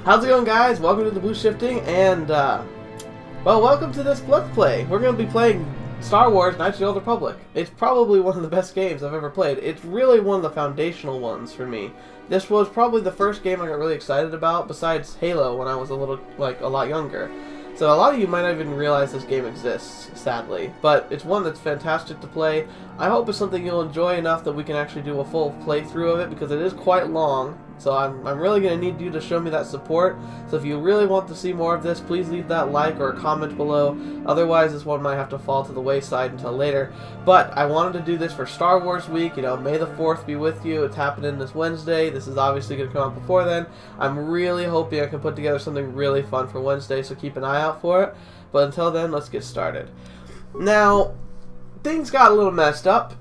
How's it going, guys? Welcome to TheBlueShifting, and, well, welcome to this Let's Play. We're going to be playing Star Wars Knights of the Old Republic. It's probably one of the best games I've ever played. It's really one of the foundational ones for me. This was probably the first game I got really excited about, besides Halo, when I was a lot younger. So a lot of you might not even realize this game exists, sadly. But it's one that's fantastic to play. I hope it's something you'll enjoy enough that we can actually do a full playthrough of it, because it is quite long. So I'm really going to need you to show me that support. So if you really want to see more of this, please leave that like or a comment below. Otherwise, this one might have to fall to the wayside until later. But I wanted to do this for Star Wars Week. You know, May the 4th be with you. It's happening this Wednesday. This is obviously going to come out before then. I'm really hoping I can put together something really fun for Wednesday, so keep an eye out for it. But until then, let's get started. Now, things got a little messed up.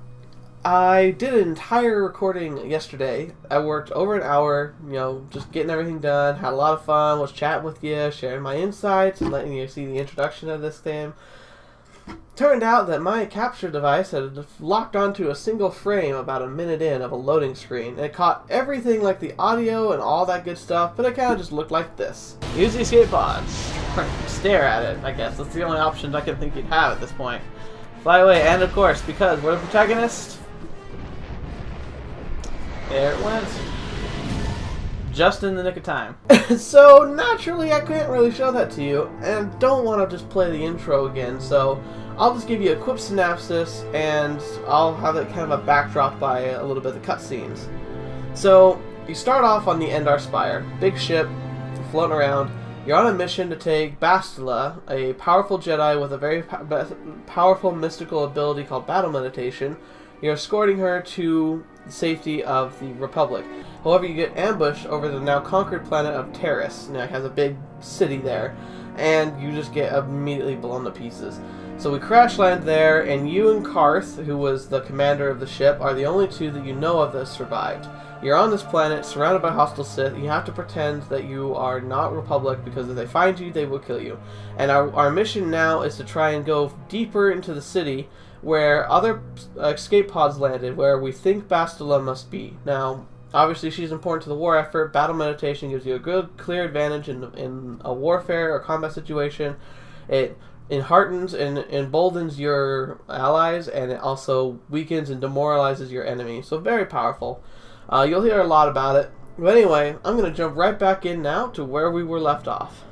I did an entire recording yesterday. I worked over an hour, you know, just getting everything done, had a lot of fun, was chatting with you, sharing my insights, and letting you see the introduction of this game. Turned out that my capture device had locked onto a single frame about a minute in of a loading screen. It caught everything like the audio and all that good stuff, but it kind of just looked like this. Use the escape pod. Stare at it, I guess. That's the only option I can think you'd have at this point. Fly away, and of course, because we're the protagonist. There it went. Just in the nick of time. So, naturally, I can't really show that to you, and don't want to just play the intro again, so I'll just give you a quick synopsis, and I'll have it kind of a backdrop by a little bit of the cutscenes. So, you start off on the Endar Spire. Big ship, floating around. You're on a mission to take Bastila, a powerful Jedi with a very powerful mystical ability called Battle Meditation. You're escorting her to the safety of the Republic. However, you get ambushed over the now conquered planet of Terrace. Now, it has a big city there, and you just get immediately blown to pieces. So we crash land there, and you and Karth, who was the commander of the ship, are the only two that you know of that survived. You're on this planet, surrounded by hostile Sith. You have to pretend that you are not Republic, because if they find you, they will kill you. And our mission now is to try and go deeper into the city, where other escape pods landed, where we think Bastila must be. Now, obviously she's important to the war effort. Battle Meditation gives you a good, clear advantage in a warfare or combat situation. It enheartens and emboldens your allies, and it also weakens and demoralizes your enemy. So very powerful. You'll hear a lot about it. But anyway, I'm going to jump right back in now to where we were left off.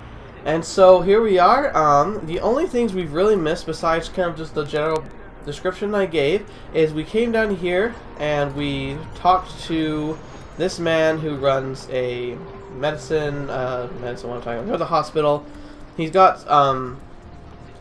And so here we are. The only things we've really missed, besides kind of just the general description I gave, is we came down here and we talked to this man who runs a medicine what I'm talking about, the hospital. He's got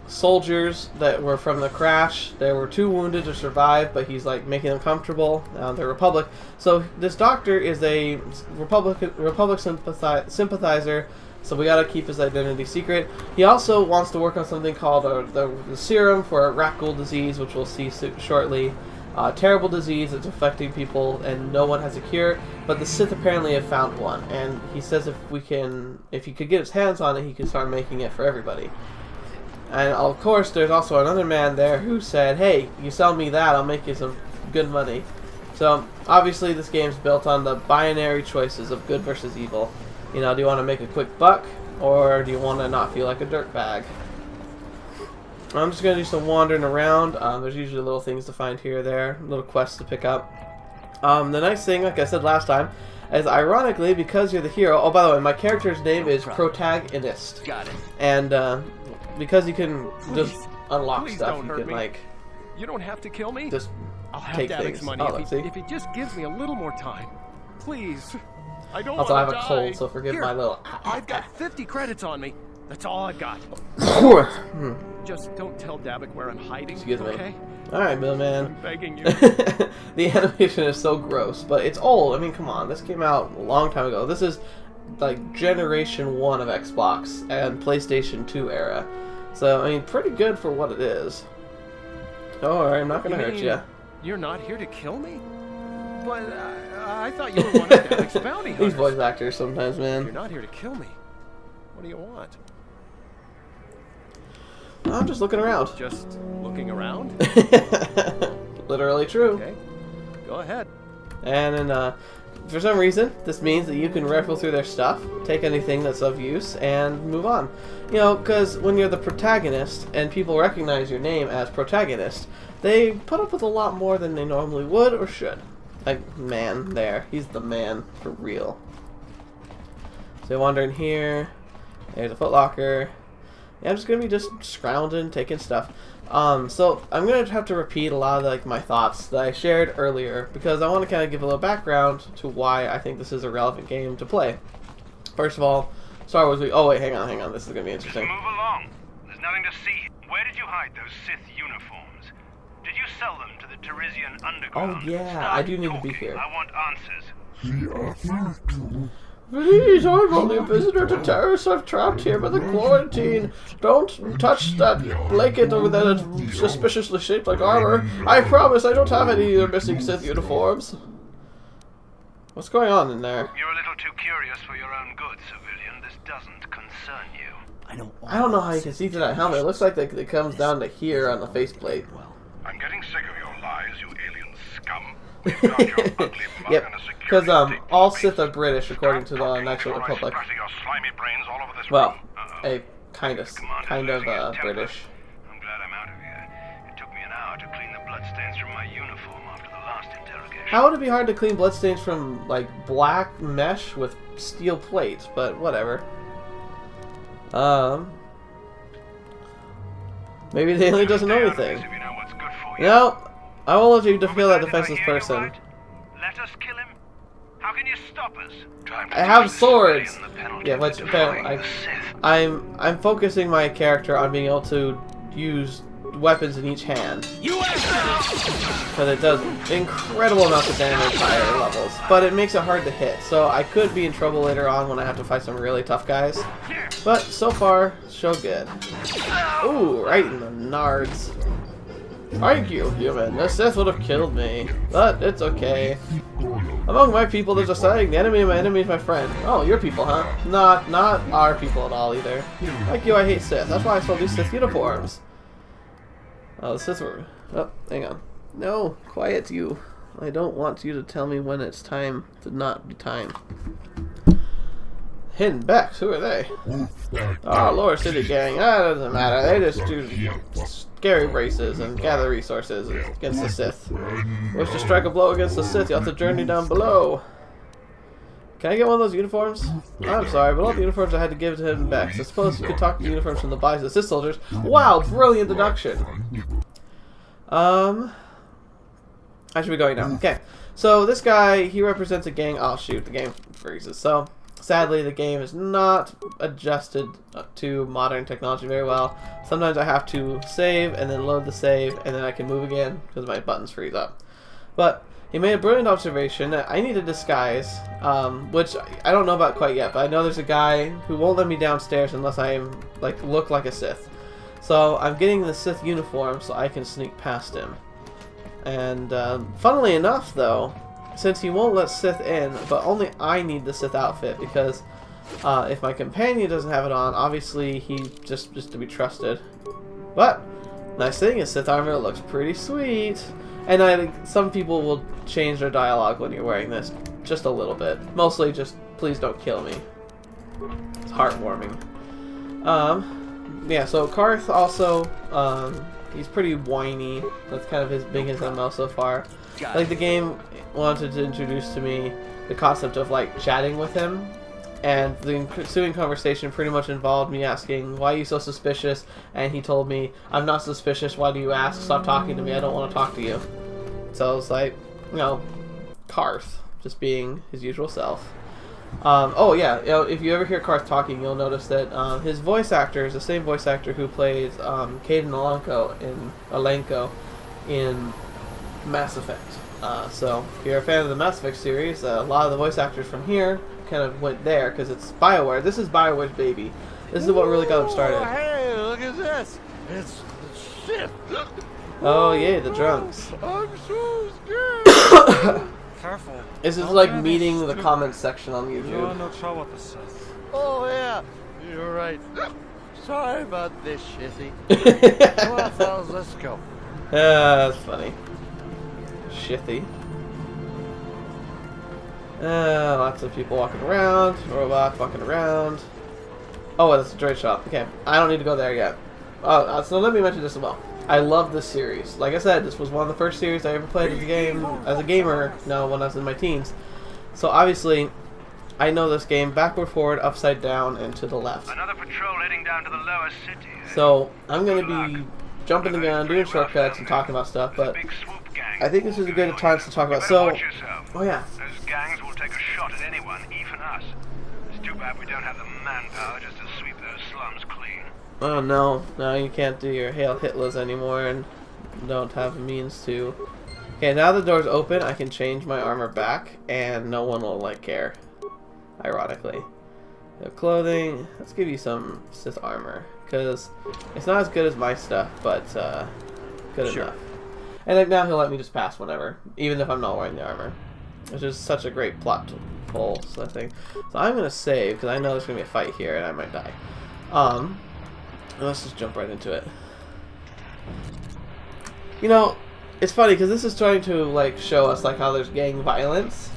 soldiers that were from the crash. They were too wounded to survive, but he's like making them comfortable. They're Republic. So this doctor is a Republic sympathizer. So we gotta keep his identity secret. He also wants to work on something called the serum for Rakghoul disease, which we'll see shortly. Terrible disease that's affecting people, and no one has a cure. But the Sith apparently have found one, and he says if he could get his hands on it, he could start making it for everybody. And of course, there's also another man there who said, "Hey, you sell me that, I'll make you some good money." So obviously, this game's built on the binary choices of good versus evil. You know, do you want to make a quick buck, or do you want to not feel like a dirtbag? I'm just going to do some wandering around. There's usually little things to find here or there, little quests to pick up. The nice thing, like I said last time, is ironically, because you're the hero... Oh, by the way, my character's name is Protagonist. Got it. And because you can just unlock stuff, you can, like... You don't have to kill me. Just I'll have take Davik's things. money if he See? just gives me a little more time. Please. I don't Also, I want have to a die. cold, so forgive Here, my little... I've got 50 credits on me. That's all I've got. Just don't tell Davik where I'm hiding. Excuse me. Okay? Alright, Bill, man. I'm begging you. The animation is so gross, but it's old. I mean, come on. This came out a long time ago. This is, like, Generation 1 of Xbox and PlayStation 2 era. So, I mean, pretty good for what it is. Don't worry, I'm not going to hurt you. You're not here to kill me? But I thought you were one of Davik's bounty hunters. These voice actors sometimes, man. You're not here to kill me. What do you want? I'm just looking around. Just looking around? Literally true. Okay, go ahead. And then for some reason, this means that you can rifle through their stuff, take anything that's of use, and move on. You know, because when you're the protagonist and people recognize your name as protagonist, they put up with a lot more than they normally would or should. Like, man, there. He's the man for real. So you wander in here. There's a footlocker. Yeah, I'm just gonna be just scrounging, taking stuff. So I'm gonna have to repeat a lot of like my thoughts that I shared earlier because I want to kind of give a little background to why I think this is a relevant game to play. First of all, Star Wars Week. Oh wait, hang on. This is gonna be interesting. Just move along. There's nothing to see. Where did you hide those Sith uniforms? Did you sell them to the Teresian underground? Oh yeah, Start I do need to be talking. here. I want answers. Please, I'm only a visitor to terrorists I've trapped here by the quarantine. Don't touch that blanket over there that's suspiciously shaped like armor. I promise I don't have any of your missing Sith uniforms. What's going on in there? You're a little too curious for your own good, civilian. This doesn't concern you. I don't know how you can see through that helmet. It looks like it comes down to here on the faceplate. I'm getting sick of your lies, you alien scum. You've got your ugly mug Yep, and a security because tape all to Sith face. are British according to the Stop talking National before I Republic. splatter your slimy brains all over this Well, room. a kind of British. I'm glad I'm out of here. It took me an hour to clean the bloodstains from my uniform after the last interrogation. How would it be hard to clean bloodstains from like black mesh with steel plates? But whatever. Maybe the alien doesn't know anything. If you know what's good for you. No, I won't let you kill that Did I defenseless hear you person. right? Let us kill him? How can you stop us? Time to I have teach the swords. civilian the penalty Yeah, for which defying apparently the Sith. I'm focusing my character on being able to use weapons in each hand. Because it does incredible amounts of damage at higher levels. But it makes it hard to hit, so I could be in trouble later on when I have to fight some really tough guys. But so far, so good. Ooh, right in the nards. Thank you, human. The Sith would have killed me. But it's okay. Among my people, there's a saying, the enemy of my enemy is my friend. Oh, your people, huh? Not our people at all, either. Like you, I hate Sith. That's why I sold these Sith uniforms. Oh, the Sith were... Oh, hang on. No, quiet you. I don't want you to tell me when it's time to not be time. Hidden Becks, who are they? Oh, Lower City Gang. That doesn't matter. They just do scary races and gather resources against the Sith. Wish to strike a blow against the Sith, you'll have to journey down below. Can I get one of those uniforms? I'm sorry, but all the uniforms I had to give to Hidden Becks. I suppose you could talk to the uniforms from the bodies of the Sith soldiers. Wow, brilliant deduction. I should be going now. Okay, so this guy, he represents a gang. Oh shoot, the game freezes. So sadly, the game is not adjusted to modern technology very well. Sometimes I have to save and then load the save, and then I can move again because my buttons freeze up. But he made a brilliant observation that I need a disguise, which I don't know about quite yet, but I know there's a guy who won't let me downstairs unless I look like a Sith. So I'm getting the Sith uniform so I can sneak past him. And funnily enough, though, since he won't let Sith in, but only I need the Sith outfit because if my companion doesn't have it on, obviously he's just to be trusted. But nice thing is Sith armor looks pretty sweet. And I think some people will change their dialogue when you're wearing this just a little bit. Mostly just, please don't kill me. It's heartwarming. Yeah, so Karth also, he's pretty whiny. That's kind of being his MO so far. Like, the game wanted to introduce to me the concept of, like, chatting with him. And the ensuing conversation pretty much involved me asking, why are you so suspicious? And he told me, I'm not suspicious, why do you ask? Stop talking to me, I don't want to talk to you. So I was like, you know, Karth, just being his usual self. Oh yeah, you know, if you ever hear Karth talking, you'll notice that his voice actor is the same voice actor who plays Caden Alenko in Mass Effect. So if you're a fan of the Mass Effect series, a lot of the voice actors from here kind of went there because it's BioWare. This is BioWare's baby. This is what really got them started. Hey, look at this! It's shit! Oh yeah, the drunks. I'm so scared! Careful. This is like meeting the comments section on You're YouTube. no trouble with the Sith. Oh yeah, you're right. Sorry about this, shitty. Come on, fellas, let's go. That's funny. Shitty. Lots of people walking around. Robots walking around. Oh, that's a droid shop. Okay, I don't need to go there yet. So let me mention this as well. I love this series. Like I said, this was one of the first series I ever played as a gamer. No, when I was in my teens. So obviously, I know this game backward, forward, upside down, and to the left. Another patrol heading down to the lower city. So I'm gonna be jumping the gun, doing shortcuts, and talking about stuff. But I think this is a good time to talk about. So, oh yeah. Those gangs will take a shot at anyone, even us. It's too bad we don't have the manpower just to sweep those slums clean. Oh no, no, you can't do your Hail Hitlers anymore, and don't have the means to. Okay, now the door's open, I can change my armor back, and no one will care. Ironically, clothing. Let's give you some Sith armor, because it's not as good as my stuff, but good enough. And now he'll let me just pass whenever, even if I'm not wearing the armor, which is such a great plot hole, I think. So I'm gonna save because I know there's gonna be a fight here, and I might die. Let's just jump right into it. You know, it's funny because this is trying to show us how there's gang violence,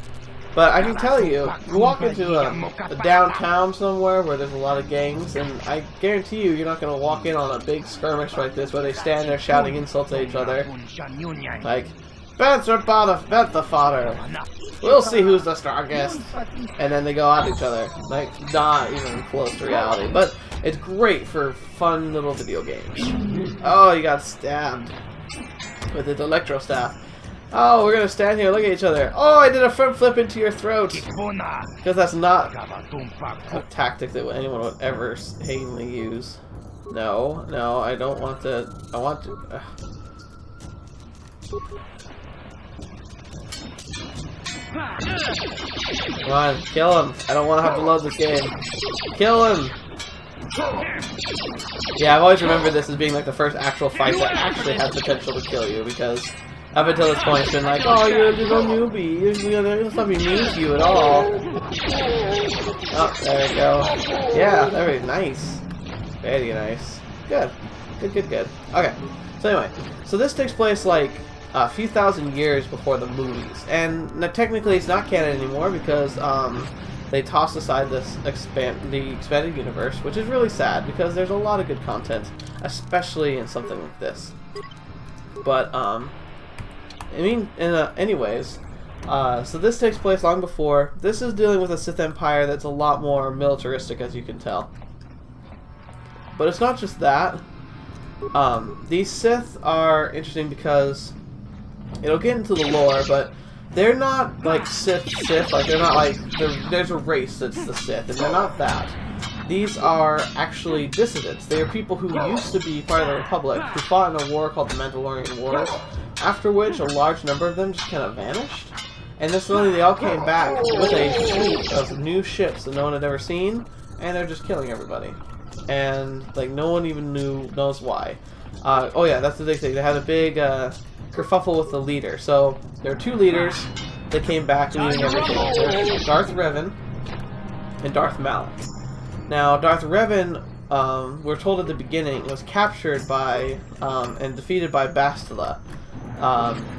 but I can tell you, you walk into a downtown somewhere where there's a lot of gangs, and I guarantee you're not gonna walk in on a big skirmish like this where they stand there shouting insults at each other, like "Bantha fodder, we'll see who's the strongest," and then they go at each other. Not even close to reality, but it's great for fun little video games. Oh, you got stabbed with his electro staff. Oh, we're gonna stand here, look at each other. Oh, I did a front flip into your throat. Because that's not a tactic that anyone would ever hatingly use. No, no, I don't want to. I want to. Come on, kill him. I don't want to have to load this game. Kill him. Yeah, I've always remembered this as being the first actual fight that actually had potential to kill you, because up until this point it's been oh, you're just a newbie, there's nothing mean to you at all. Oh, there we go. Yeah, very nice. Very nice. Good. Good. Okay, so anyway, so this takes place a few thousand years before the movies, and technically it's not canon anymore because they tossed aside the expanded universe, which is really sad because there's a lot of good content, especially in something like this. But anyways, so this takes place long before. This is dealing with a Sith Empire that's a lot more militaristic, as you can tell. But it's not just that. These Sith are interesting because it'll get into the lore, but they're not Sith, they're not there's a race that's the Sith, and they're not that. These are actually dissidents. They are people who used to be part of the Republic, who fought in a war called the Mandalorian Wars, after which a large number of them just kind of vanished. And then suddenly they all came back with a fleet of new ships that no one had ever seen, and they're just killing everybody. And no one even knows why. Oh yeah, that's the big thing. They had a big kerfuffle with the leader. So there are two leaders that came back leading everything. There's Darth Revan and Darth Malak. Now Darth Revan, we're told at the beginning, was captured by and defeated by Bastila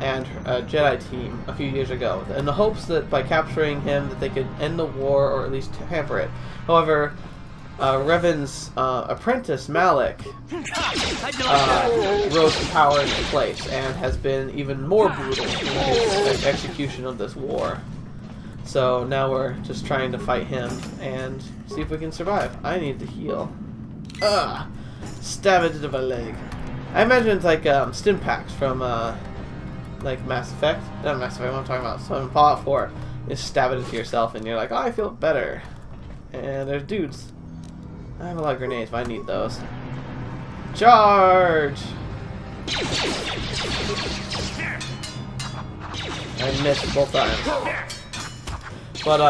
and a Jedi team a few years ago, in the hopes that by capturing him that they could end the war or at least hamper it. However, Revan's apprentice, Malak, rose to power in his place and has been even more brutal in his execution of this war. So now we're just trying to fight him and see if we can survive. I need to heal. Ugh! Stab it into my leg. I imagine it's stim packs from Mass Effect. Not Mass Effect, what I'm talking about. So in Fallout 4, you just stab it into yourself and you're like, oh, I feel better. And there's dudes. I have a lot of grenades, but I need those. Charge! I missed both times. But,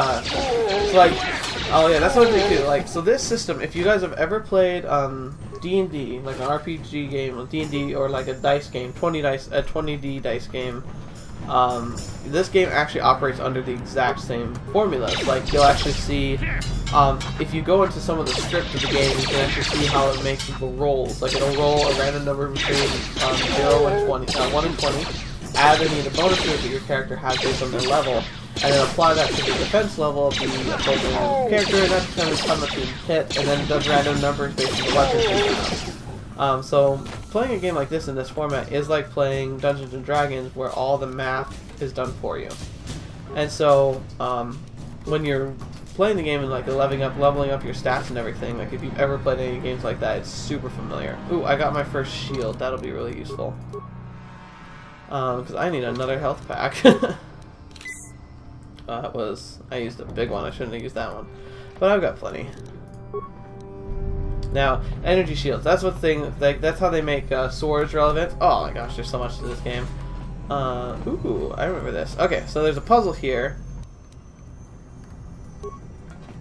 oh yeah, that's another thing too. So this system, if you guys have ever played D&D, an RPG game, D&D, or a dice game, 20D dice game, this game actually operates under the exact same formulas. You'll actually see, if you go into some of the script of the game, you can actually see how it makes the rolls. It'll roll a random number between 0 and 20, 1 and 20, add any of the bonuses that your character has based on their level, and then apply that to the defense level of the opposing character, and that determines how much you hit, and then it does random numbers based on the weapons you have. So playing a game like this in this format is like playing Dungeons and Dragons, where all the math is done for you. And so when you're playing the game and like leveling up your stats and everything, like if you've ever played any games like that, it's super familiar. Ooh, I got my first shield. That'll be really useful. Because I need another health pack. I used a big one. I shouldn't have used that one, but I've got plenty. Now, energy shields. That's what thing. That's how they make swords relevant. Oh my gosh, there's so much to this game. Ooh, I remember this. Okay, so there's a puzzle here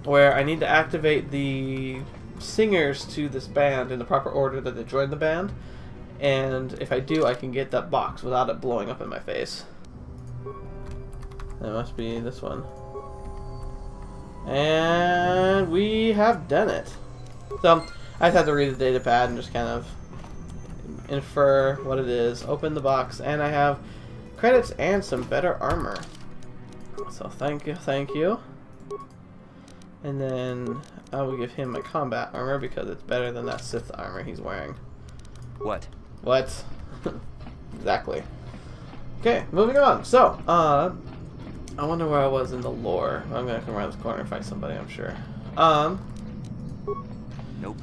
where I need to activate the singers to this band in the proper order that they joined the band, and if I do, I can get that box without it blowing up in my face. That must be this one. And we have done it. So I just have to read the data pad and just kind of infer what it is. Open the box, and I have credits and some better armor. So thank you. And then I will give him my combat armor because it's better than that Sith armor he's wearing. What? What? Exactly. Okay, moving on. So, I wonder where I was in the lore. I'm gonna come around this corner and fight somebody, I'm sure. No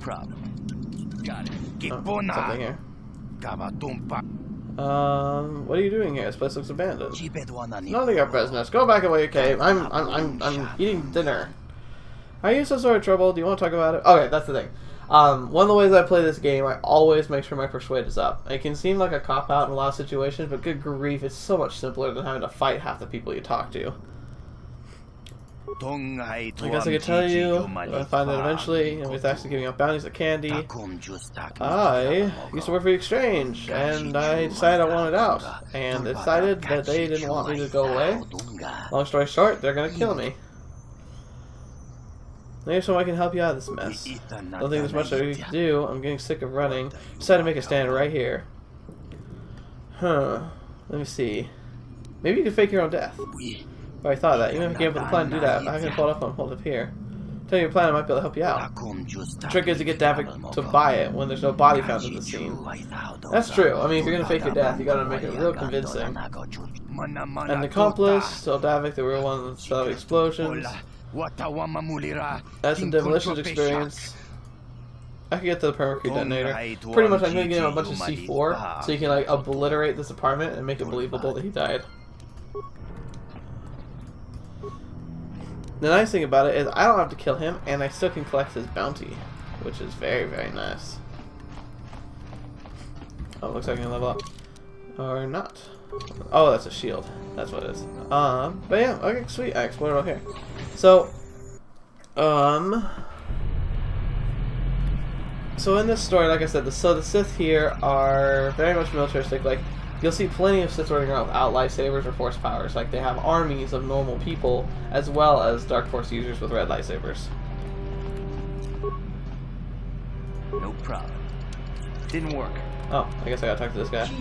problem. Got it. Something here. What are you doing here? This place looks abandoned. None of your business. Go back away, cave. I'm eating dinner. Are you some sort of trouble? Do you want to talk about it? Okay, that's the thing. One of the ways I play this game, I always make sure my persuade is up. It can seem like a cop-out in a lot of situations, but good grief, it's so much simpler than having to fight half the people you talk to. I guess I could tell you, I'll find it eventually, and with actually giving out bounties of candy. I used to work for the exchange, and I decided I wanted out, and decided that they didn't want me to go away. Long story short, they're gonna kill me. Maybe someone can help you out of this mess. Don't think there's much I can do. I'm getting sick of running. Decided to make a stand right here. Huh. Let me see. Maybe you can fake your own death. But I thought of that. Even if you came up with a plan to do that, I can hold up here. Tell you your plan, I might be able to help you out. The trick is to get Davik to buy it when there's no body found at the scene. That's true. I mean, if you're gonna fake your death, you gotta make it real convincing. An accomplice, tell Davik the real one with the explosions. That's some demolitions experience. I can get to the permanent detonator. Pretty much, I'm gonna give him a bunch of C4 so you can like obliterate this apartment and make it believable that he died. The nice thing about it is I don't have to kill him, and I still can collect his bounty, which is very, very nice. Oh, looks like I can level up. Or not. Oh, that's a shield. That's what it is. But yeah, okay, sweet. I explored over here. So, so in this story, like I said, the Sith here are very much militaristic. Like, you'll see plenty of Sith running around without lightsabers or force powers. Like, they have armies of normal people, as well as Dark Force users with red lightsabers. No problem. Didn't work. Oh, I guess I gotta talk to this guy. There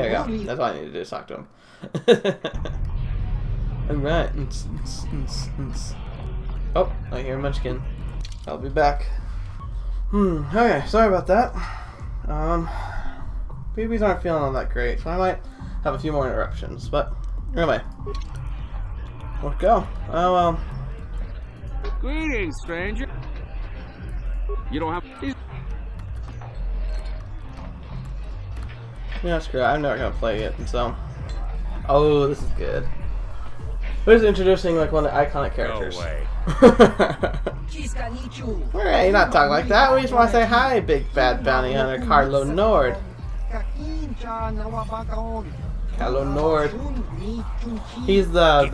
you go. That's all I need to do is talk to him. Alright. Oh, I hear Munchkin. I'll be back. Okay, sorry about that. Babies aren't feeling all that great, so I might have a few more interruptions, but anyway. Let's go. Oh well. Greetings, stranger. You don't have Yeah, screw it. I'm never gonna play it, and so. Oh, this is good. We're just introducing like one of the iconic characters. No way. Alright, you're not talking like that. We just want to say hi, big bad bounty hunter Carlo Nord. Carlo Nord. He's the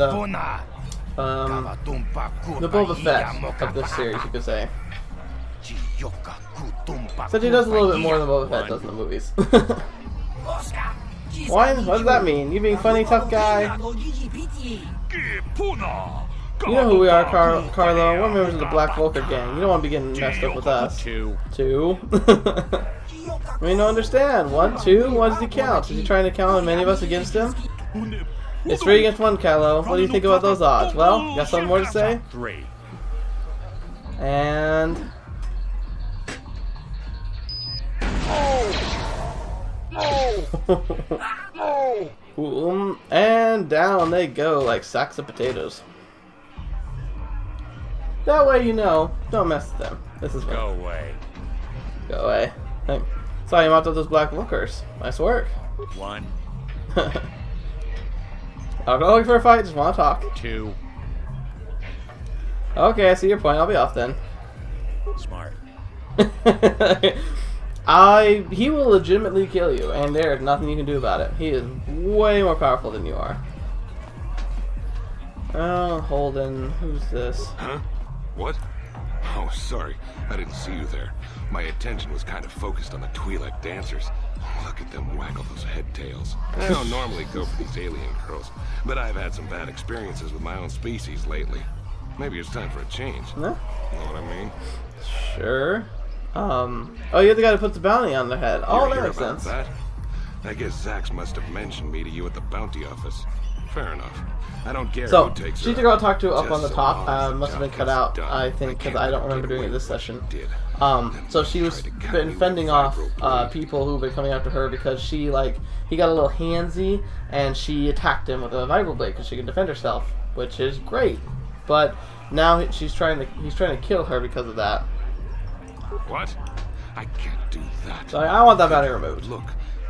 Boba Fett of this series, you could say. Except he does a little bit more than Boba Fett does in the movies. What? What does that mean? You being funny, tough guy? You know who we are, Carlo. We're members of the Black Vulcan gang. You don't want to be getting messed up with us. Two. I mean, don't understand. 1, 2. What does he count? Is he trying to count many of us against him? It's 3 against 1, Carlo. What do you think about those odds? Well, you got something more to say? 3. And... And down they go like sacks of potatoes. That way you know, don't mess with them. This is Go away. Go away. Hey, saw you mopped up those black lookers. Nice work. 1. I'm not looking for a fight, just want to talk. 2. Okay, I see your point. I'll be off then. Smart. He will legitimately kill you, and there's nothing you can do about it. He is way more powerful than you are. Oh, Holden, who's this? Huh? What? Oh, sorry. I didn't see you there. My attention was kind of focused on the Twi'lek dancers. Look at them waggle those head tails. I don't normally go for these alien girls, but I've had some bad experiences with my own species lately. Maybe it's time for a change. Huh? You know what I mean? Sure. Oh, you're the guy that puts the bounty on their head. Oh, that makes sense. That? I guess Zax must have mentioned me to you at the bounty office. Fair enough. I don't care So, who takes she's her. the girl I talked to up Just on the so top. long as the Must have been job cut gets out, done. I think, because I don't remember doing it this session. Did. So she was been fending off people who've been coming after her because she, like, he got a little handsy and she attacked him with a vibroblade because she can defend herself, which is great. But now he's trying to kill her because of that. What? I can't do that. So I want that bounty removed. Look,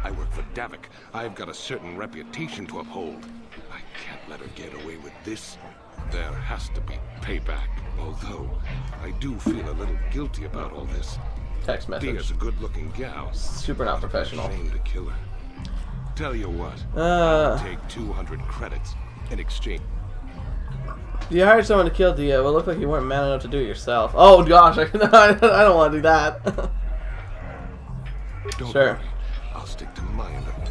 I work for Davik. I've got a certain reputation to uphold. I can't let her get away with this. There has to be payback. Although, I do feel a little guilty about all this. Text message. Dia's a good-looking gal. Super not professional. Shame to kill her. Tell you what, I'll take 200 credits in exchange. You hired someone to kill Dia. Well, it looked like you weren't man enough to do it yourself. Oh gosh, I don't want to do that. Don't Sure. worry. I'll stick to my end of it.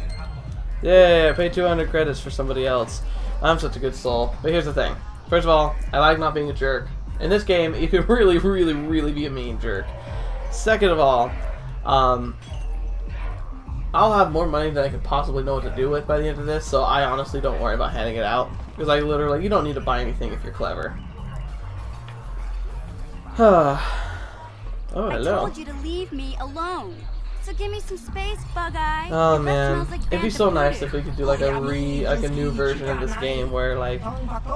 Yeah, pay 200 credits for somebody else. I'm such a good soul. But here's the thing. First of all, I like not being a jerk. In this game, you can really, really, really be a mean jerk. Second of all, I'll have more money than I could possibly know what to do with by the end of this, so I honestly don't worry about handing it out. Because I literally, you don't need to buy anything if you're clever. Oh, hello. I told you to leave me alone. So give me some space, Bug-Eye. Oh Your breath man, smells like it'd be bad so nice voodoo. if we could do like a new version of this game where like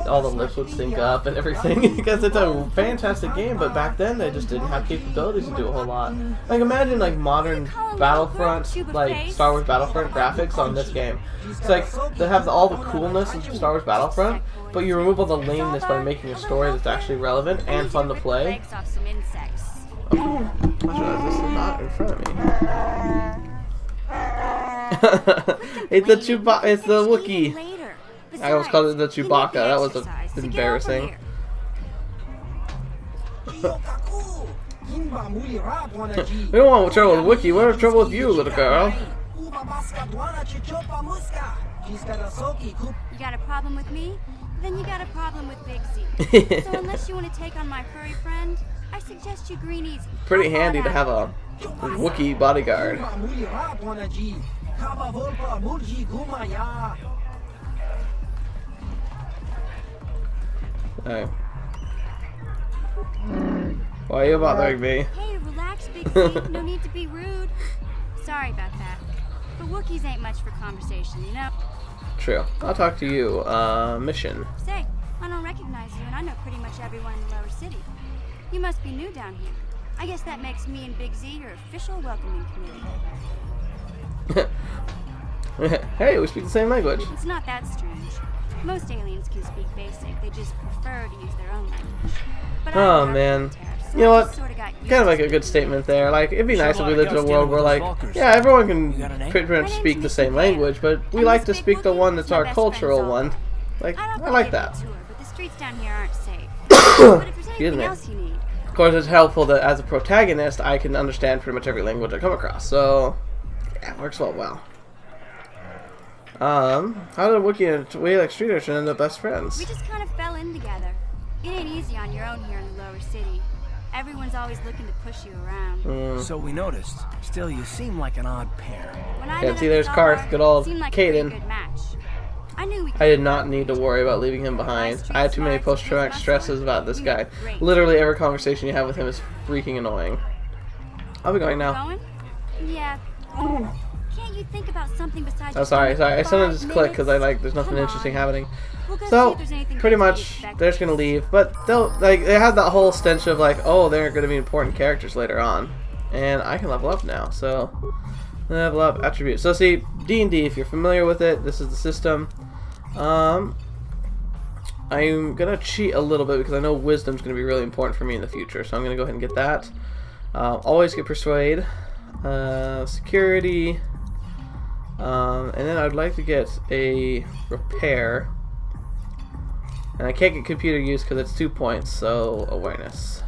all the lips would sync up and everything. Because it's a fantastic game, but back then they just didn't have capabilities to do a whole lot. Like imagine like modern Battlefront, like Star Wars Battlefront graphics on this game. It's like they have all the coolness of Star Wars Battlefront, but you remove all the lameness by making a story that's actually relevant and fun to play. Oh, I realize this is not in front of me. It's the it's the Wookiee. I almost called it the Chewbacca. That was embarrassing. We don't want trouble with Wookiee. We're in trouble with you, little girl. You got a problem with me? Then you got a problem with Big Z. So unless you want to take on my furry friend, I suggest you green easy. Pretty handy to have a Wookiee bodyguard. Hey. Why are you bothering me? Hey, relax, Big Z. No need to be rude. Sorry about that. But Wookiees ain't much for conversation, you know? True. I'll talk to you. Mission. Say, I don't recognize you, and I know pretty much everyone in Lower City. You must be new down here. I guess that makes me and Big Z your official welcoming committee. Hey, we speak the same language. It's not that strange. Most aliens can speak basic. They just prefer to use their own language. But Oh man. You know what? Kind of like a good statement there. Like, it'd be nice if we lived in a world where, like, yeah, everyone can pretty much speak the same language, but we like to speak the one that's our cultural one. Like, I like that. But the streets down here aren't safe. But if there's anything else you need. Of course, it's helpful that as a protagonist, I can understand pretty much every language I come across. So, yeah, it works well. How did Wookiee and Twi'lek Street Urchin end up best friends? We just kind of fell in together. It ain't easy on your own here in the lower city. Everyone's always looking to push you around. So we noticed. Still, you seem like an odd pair. When I Yeah, met see, him there's at Karth, Star, good old seemed like a pretty Caden. good match. I knew we I did not need to worry about leaving him behind. I had too many post-traumatic stresses about this guy. Literally every conversation you have with him is freaking annoying. I'll be going now. Going? Yeah. Can't you think about something besides? Oh, sorry. I sometimes just click because there's nothing interesting happening. So, pretty much, they're just gonna leave, but they have that whole stench of like, oh, they're gonna be important characters later on, and I can level up now. So, level up attributes. So, see, D&D, if you're familiar with it, this is the system. I'm gonna cheat a little bit because I know wisdom's gonna be really important for me in the future. So I'm gonna go ahead and get that. Always get persuade, security, and then I'd like to get a repair. And I can't get computer use because it's 2 points, so awareness.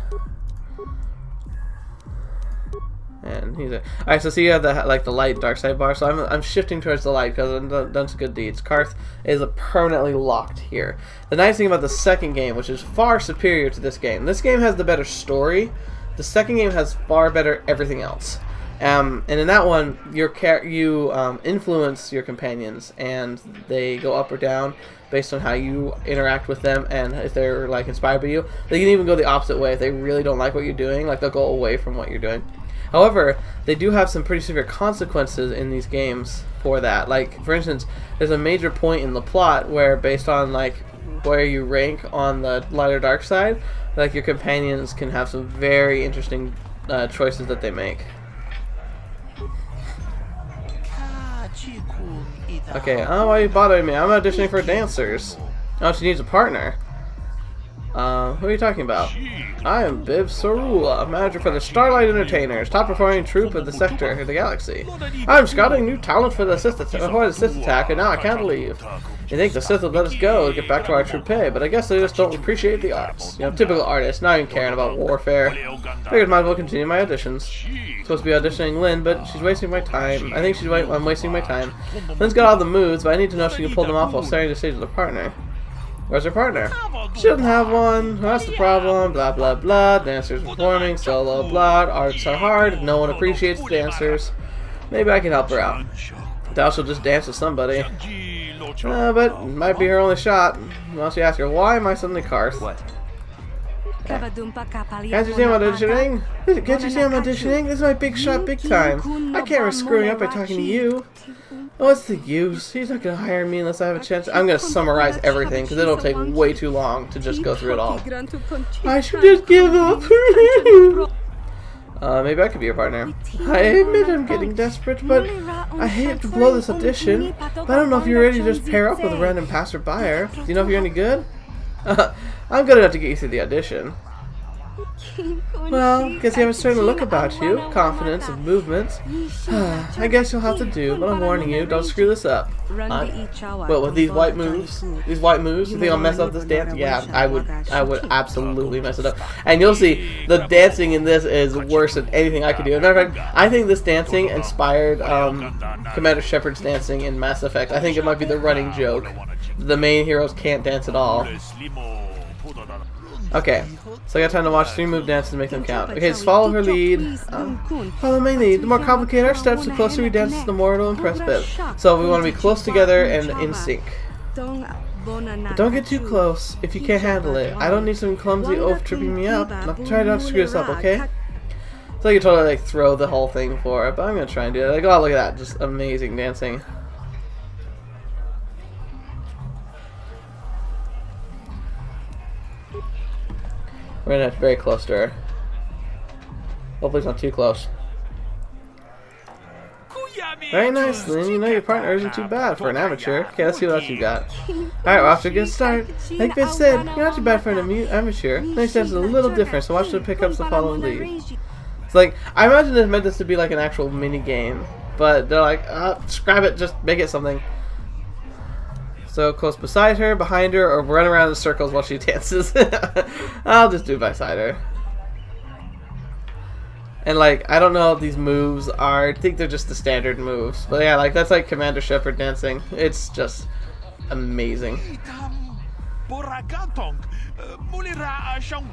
And he's alright. So see, you have the light dark side bar. So I'm shifting towards the light because I've done some good deeds. Karth is permanently locked here. The nice thing about the second game, which is far superior to this game has the better story. The second game has far better everything else. And in that one, you influence your companions, and they go up or down based on how you interact with them, and if they're like inspired by you. They can even go the opposite way if they really don't like what you're doing. Like they'll go away from what you're doing. However, they do have some pretty severe consequences in these games for that. Like, for instance, there's a major point in the plot where, based on like where you rank on the light or dark side, like your companions can have some very interesting choices that they make. Okay, why are you bothering me? I'm auditioning for dancers. Oh, she needs a partner. Who are you talking about? I am Biv Sorula, manager for the Starlight Entertainers, top performing troupe of the sector of the galaxy. I'm scouting new talent for the Sith attack, and now I can't leave. You think the Sith will let us go, get back to our troupe, but I guess they just don't appreciate the arts. You know, typical artists, not even caring about warfare. Figured might as well continue my auditions. Supposed to be auditioning Lynn, but she's wasting my time. I think I'm wasting my time. Lynn's got all the moves, but I need to know if she can pull them off while starting the stage with a partner. Where's her partner? She doesn't have one. That's the problem. Blah blah blah. Dancers performing. Solo blah. Arts are hard. No one appreciates dancers. Maybe I can help her out. Doubt she'll just dance with somebody. But it might be her only shot. Unless you ask her, why am I suddenly Karth? What? Can't you see I'm auditioning? Can't you see I'm auditioning? This is my big shot, big time. I can't risk screwing up by talking to you. What's the use? He's not gonna hire me unless I have a chance. I'm gonna summarize everything because it'll take way too long to just go through it all. I should just give up. Maybe I could be your partner. I admit I'm getting desperate, but I hate to blow this audition. But I don't know if you're ready to just pair up with a random passerby. Do you know if you're any good? I'm good enough to get you through the audition. Well, guess you have a certain look about you, confidence and movements. I guess you'll have to do, but I'm warning you, don't screw this up. Well, with these white moves, you think I'll mess up this dance? Yeah, I would absolutely mess it up. And you'll see, the dancing in this is worse than anything I could do. As a matter of fact, I think this dancing inspired Commander Shepard's dancing in Mass Effect. I think it might be the running joke. The main heroes can't dance at all. Okay, so I got time to watch 3 move dances and make them count. Okay, just follow her lead. Follow my lead. The more complicated our steps, the closer we dance, the more it'll impress Biv. So we want to be close together and in sync. But don't get too close if you can't handle it. I don't need some clumsy oaf tripping me up. Try not to screw this up, okay? So you can totally like throw the whole thing for it, but I'm gonna try and do it. Like, oh, look at that, just amazing dancing. We're gonna have very close to her. Hopefully it's not too close. Very nice, Lynn. You know your partner isn't too bad for an amateur. Okay, let's see what else you got. Alright, we're off to a good start. Like Biff said, you're not too bad for an amateur. Next step is a little different, so watch the pickups to follow and lead. It's like, I imagine they meant this to be like an actual mini game, but they're like, scrap it, just make it something. So close beside her, behind her, or run around in circles while she dances. I'll just do beside her. And like, I don't know if these moves are, I think they're just the standard moves. But yeah, like that's like Commander Shepard dancing. It's just amazing.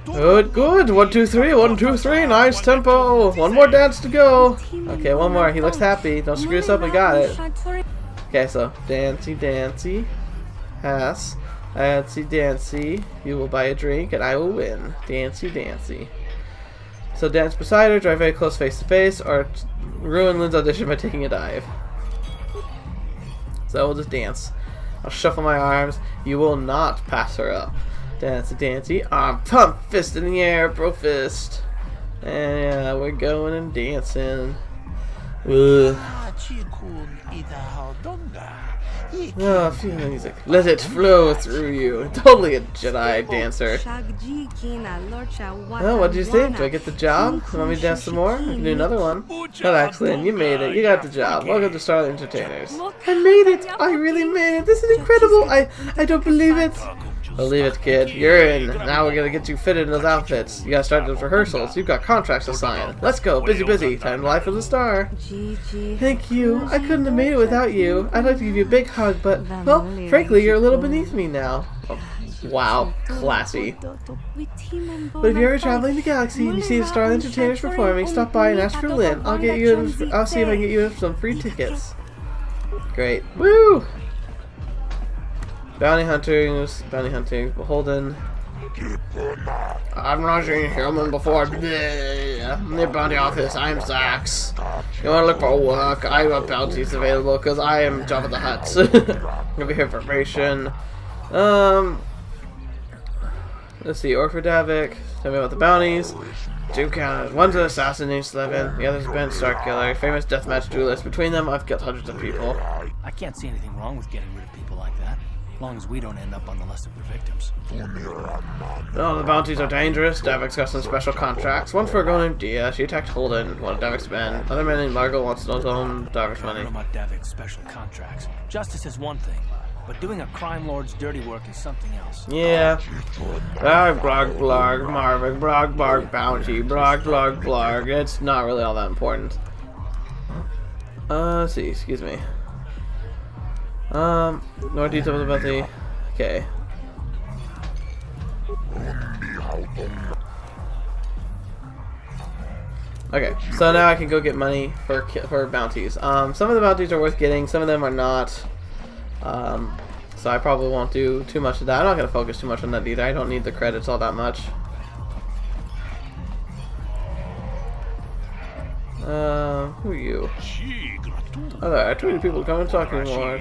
Good, good. 1, 2, 3. 1, 2, 3. Nice tempo. One more dance to go. Okay, one more. He looks happy. Don't screw this up. We got it. Okay, so dancy, dancy. Pass. Dancy, dancy. You will buy a drink and I will win. Dancy, dancy. So dance beside her, drive very close face to face, or ruin Lynn's audition by taking a dive. So we'll just dance. I'll shuffle my arms. You will not pass her up. Dancy, dancy. Arm pump, fist in the air, bro fist. And yeah, we're going and dancing. Ugh. Oh, feel the music. Let it flow through you. Totally a Jedi dancer. Oh, what do you think? Do I get the job? You want me to dance some more? I can do another one. Well, excellent. You made it. You got the job. Welcome to Starlight Entertainers. I made it. I really made it. This is incredible. I don't believe it. Believe it, kid. You're in. Now we're gonna get you fitted in those outfits. You gotta start those rehearsals. You've got contracts to sign. Let's go. Busy, busy. Time to life as a star. Thank you. I couldn't have made it without you. I'd like to give you a big hug, but, well, frankly, you're a little beneath me now. Oh, wow. Classy. But if you're ever traveling the galaxy and you see the Starlight Entertainers performing, stop by and ask for Lynn. I'll see if I can get you some free tickets. Great. Woo! Bounty hunting, beholden. I've not seen a human before. The bounty office, I'm Zax. You wanna look for work? I have bounties available because I am Jabba the Hutt. Over here for information. Let's see, Orphodavik. Tell me about the bounties. 2 counters. One's an assassin named Slevin. The other's Ben Starkiller, a famous deathmatch duelist. Between them, I've killed hundreds of people. I can't see anything wrong with getting rid of people like that. As long as we don't end up on the list of their victims. Oh, the bounties are dangerous. Davik's got some special contracts. One for a girl named Dia. She attacked Holden, one of Davik's men. Another man named Margot wants to own Davik's money. I don't know about Davik's special contracts. Justice is one thing, but doing a crime lord's dirty work is something else. Yeah. Blarg, blarg, blarg, Marvin, blarg, blarg, bounty, blarg, blarg, blarg. It's not really all that important. Let's see, excuse me. More details about the... Okay. Okay, so now I can go get money for bounties. Some of the bounties are worth getting, some of them are not. So I probably won't do too much of that. I'm not going to focus too much on that either. I don't need the credits all that much. Who are you? Oh, there are too many people coming and talking more.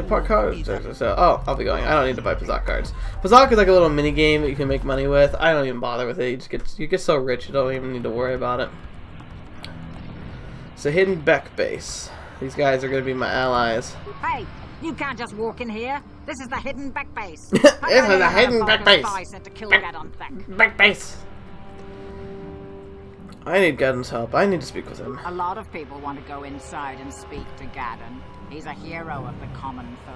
Park cards. So, oh, I'll be going. I don't need to buy Pazak cards. Pazak is like a little mini game that you can make money with. I don't even bother with it. You get so rich you don't even need to worry about it. It's a hidden Beck base. These guys are going to be my allies. Hey, you can't just walk in here. This is the hidden Beck base. This is the hidden Beck base. Beck base. I need Gadden's help. I need to speak with him. A lot of people want to go inside and speak to Gadden. He's a hero of the common folk.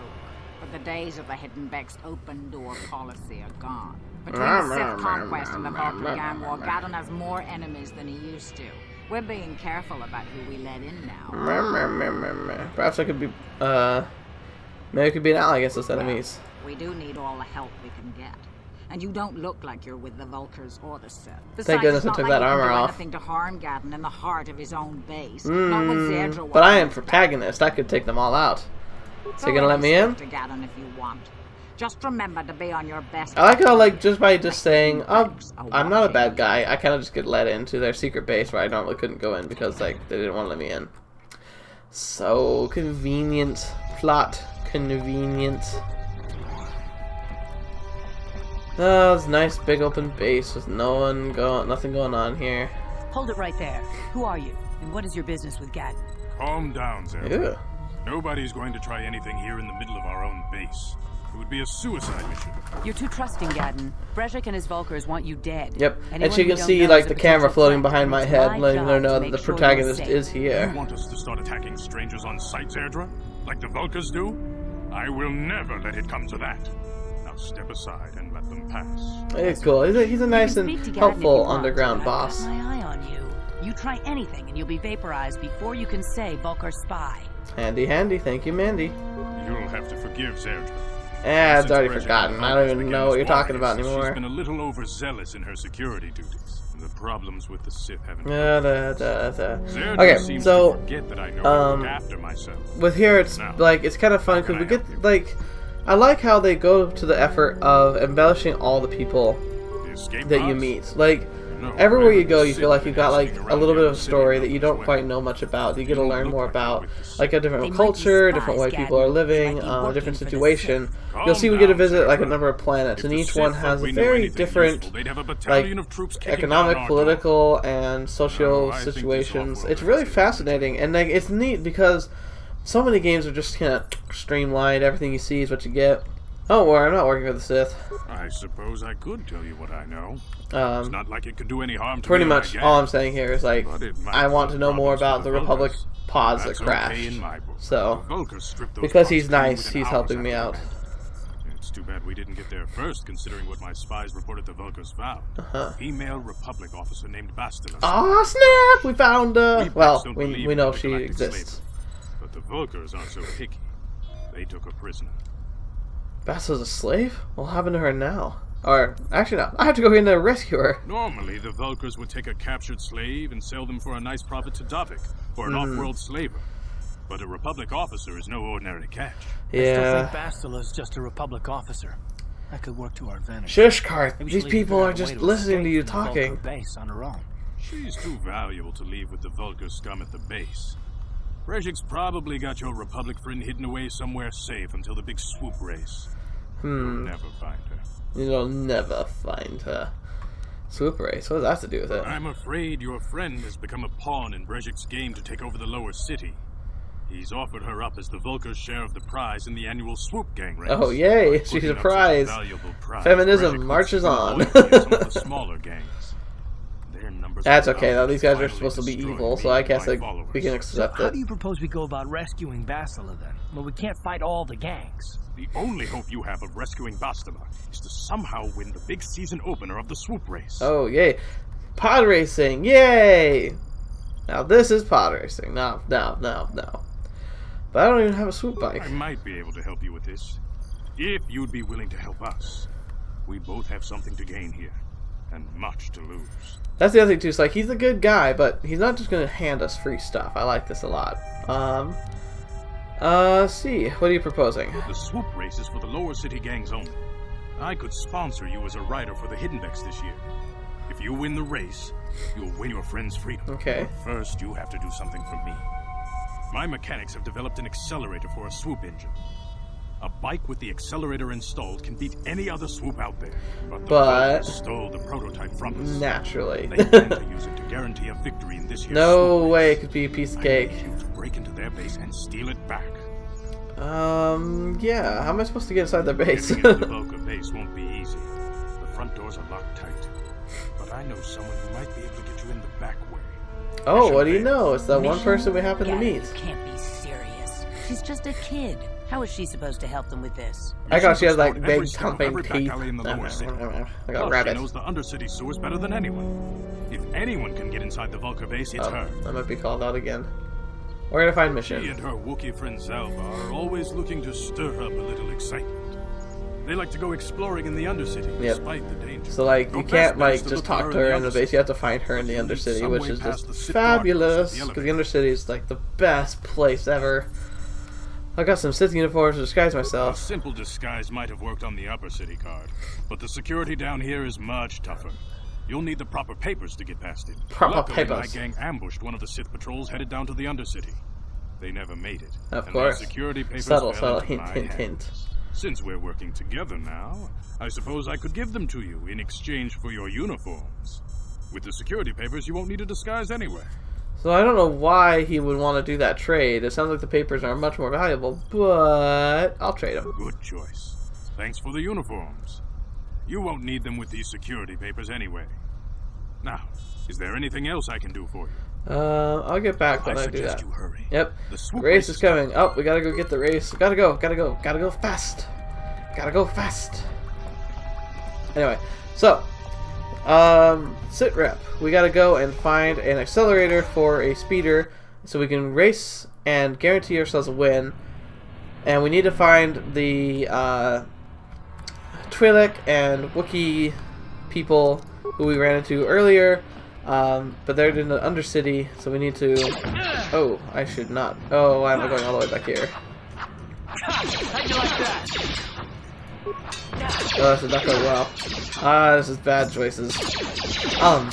But the days of the hidden Beck's open door policy are gone. Between the Sith conquest and the Valkyrie Gang War, Gadden has more enemies than he used to. We're being careful about who we let in now. Perhaps I could be, maybe I could be an ally against those enemies. We do need all the help we can get. And you don't look like you're with the Vulkars or the Sith. Besides, thank goodness I took that armor off. Anything to harm Gadden in the heart of his own base. Not with Zerdra. But I am protagonist. I could take them all out. So you gonna let me in? To Gadden if you want. Just remember to be on your best. I like how, like, just by just saying, oh, I'm not a bad guy, I kind of just get let into their secret base where I normally couldn't go in because, like, they didn't want to let me in. So convenient. Plot convenient. Oh, it's a nice big open base with nothing going on here. Hold it right there. Who are you? And what is your business with Gadden? Calm down, Zerdra. Nobody's going to try anything here in the middle of our own base. It would be a suicide mission. You're too trusting, Gadden. Brezhik and his Vulkars want you dead. Yep, and she can see, like, the camera floating behind my head, letting her know that the protagonist is here. You want us to start attacking strangers on sight, Zerdra? Like the Vulkars do? I will never let it come to that. Now step aside and let them pass. It's cool. He's a nice and helpful underground boss. I've got my eye on you. You try anything and you'll be vaporized before you can say Vulkar spy. Handy, handy. Thank you, Mandy. You'll have to forgive Zerdra. It's already forgotten. I don't even know what you're talking about anymore. She's been a little overzealous in her security duties. The problems with the Sith haven't. Okay, so that I know after myself. with here it's like it's kind of fun because we get like I like how they go to the effort of embellishing all the people that you meet. Like everywhere you go, you feel like you've got like a little bit of a story that you don't quite know much about. You get to learn more about like a different culture, different way people are living, different situation. You'll see we get to visit like a number of planets, and each one has a very different like economic, political, and social situations. It's really fascinating, and like it's neat because so many games are just kind of streamlined. Everything you see is what you get. Oh, well, I'm not working for the Sith. I suppose I could tell you what I know. It's not like it could do any harm to pretty me, much all I'm saying here is like I want to know more about the Republic pods that crashed. So because he's nice, he's helping me out. It's too bad we didn't get there first, considering what my spies reported the Vulcars found. A female Republic officer named Bastila. Oh snap! We found well, we know she exists. But the Vulcars aren't so picky. They took a prisoner. Bastila's a slave? What happened to her now? Or, actually no, I have to go in there and rescue her. Normally, the Vulcars would take a captured slave and sell them for a nice profit to Davik, or an off-world slaver. But a Republic officer is no ordinary catch. I still think Bastila's just a Republic officer. That could work to our advantage. Shush, Karth. These people are just listening to you talking. Base on her own. She's too valuable to leave with the Vulcar scum at the base. Rejik's probably got your Republic friend hidden away somewhere safe until the big swoop race. You'll never find her. You'll never find her. Swoop race? What does that have to do with it? I'm afraid your friend has become a pawn in Brejik's game to take over the lower city. He's offered her up as the Vulcar's share of the prize in the annual swoop gang race. Oh, yay! She's a prize. Feminism marches on. Some of the smaller gangs. That's okay, though. These guys are supposed to be evil, so I guess like, we can accept So how it. do you propose we go about rescuing Bastila, then? Well, we can't fight all the gangs. The only hope you have of rescuing Bastila is to somehow win the big season opener of the swoop race. Oh, yay. Pod racing, yay! Now this is pod racing. No. But I don't even have a swoop bike. I might be able to help you with this. If you'd be willing to help us. We both have something to gain here, and much to lose. That's the other thing, too. It's like, he's a good guy, but he's not just going to hand us free stuff. I like this a lot. Let's see. What are you proposing? The swoop race is for the lower city gangs only. I could sponsor you as a rider for the Hiddenbecks this year. If you win the race, you'll win your friend's freedom. Okay. But first, you have to do something for me. My mechanics have developed an accelerator for a swoop engine. A bike with the accelerator installed can beat any other swoop out there. But the Vulcars stole the prototype from us. Naturally. They plan to use it to guarantee a victory in this year's no swoop way race. it could be a piece of cake. I need you to break into their base and steal it back. Yeah. How am I supposed to get inside their base? Getting into the Vulcar base won't be easy. The front doors are locked tight. But I know someone who might be able to get you in the back way. Oh, what do you know? It's that one person we happen to meet. You can't be serious. She's just a kid. How is she supposed to help them with this? I got she has like big thumping teeth. I got rabbit. She knows the undercity sewers better than anyone. If anyone can get inside the Vulcar base, it's her. I might be called out again. We're gonna find mission. She and her Wookiee friend Zalba are always looking to stir up a little excitement. They like to go exploring in the Undercity, despite the danger. So like you can't like just talk to her in the base. You have to find her in the Undercity, which is just fabulous. Because the Undercity is like the best place ever. I got some Sith uniforms to disguise myself. A simple disguise might have worked on the upper city card, but the security down here is much tougher. You'll need the proper papers to get past it. Luckily, my gang ambushed one of the Sith patrols headed down to the Undercity. They never made it. Of course. Security papers Subtle, fell hint, into hint, my hint. hands. Since we're working together now, I suppose I could give them to you in exchange for your uniforms. With the security papers, you won't need a disguise anyway. So I don't know why he would want to do that trade. It sounds like the papers are much more valuable, but I'll trade them. Good choice. Thanks for the uniforms. You won't need them with these security papers anyway. Now, is there anything else I can do for you? I'll get back when I do that. You hurry. Yep. The race is coming. Oh, we gotta go get the race. Gotta go fast. Gotta go fast. Anyway, so, sit rep. We gotta go and find an accelerator for a speeder so we can race and guarantee ourselves a win. And we need to find the Twi'lek and Wookiee people who we ran into earlier, but they're in the Undercity, so we need to... Oh, I should not. Oh, why am I going all the way back here? How'd you like that? Oh, this is not going well. This is bad choices.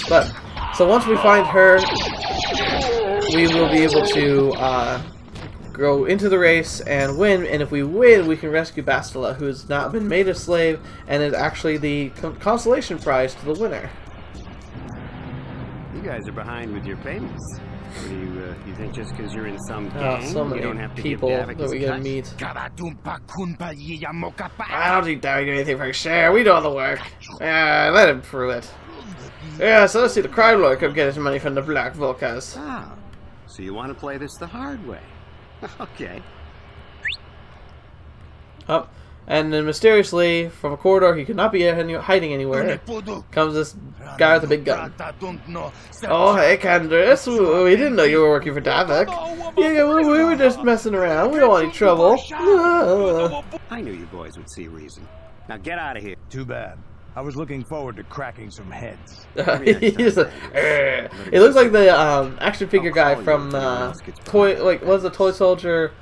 But, so once we find her, we will be able to, go into the race and win, and if we win, we can rescue Bastila, who has not been made a slave, and is actually the consolation prize to the winner. You guys are behind with your payments. What do you think just because you're in some gang, so many you don't have to people give Davik that we his get to cut? meet. I don't think Davik get anything for his share. We do all the work. Let him prove it. Yeah, so let's see the crime lord come get his money from the Black Volcas. Ah, so you want to play this the hard way? Okay. Oh, and then mysteriously, from a corridor he could not be hiding anywhere, comes this guy with a big gun. Oh, hey, Candace, we didn't know you were working for Davik. Yeah, we were just messing around. We don't want any trouble. I knew you boys would see reason. Now get out of here. Too bad. I was looking forward to cracking some heads. It looks like the action figure guy from Toy, like, was the Toy Soldier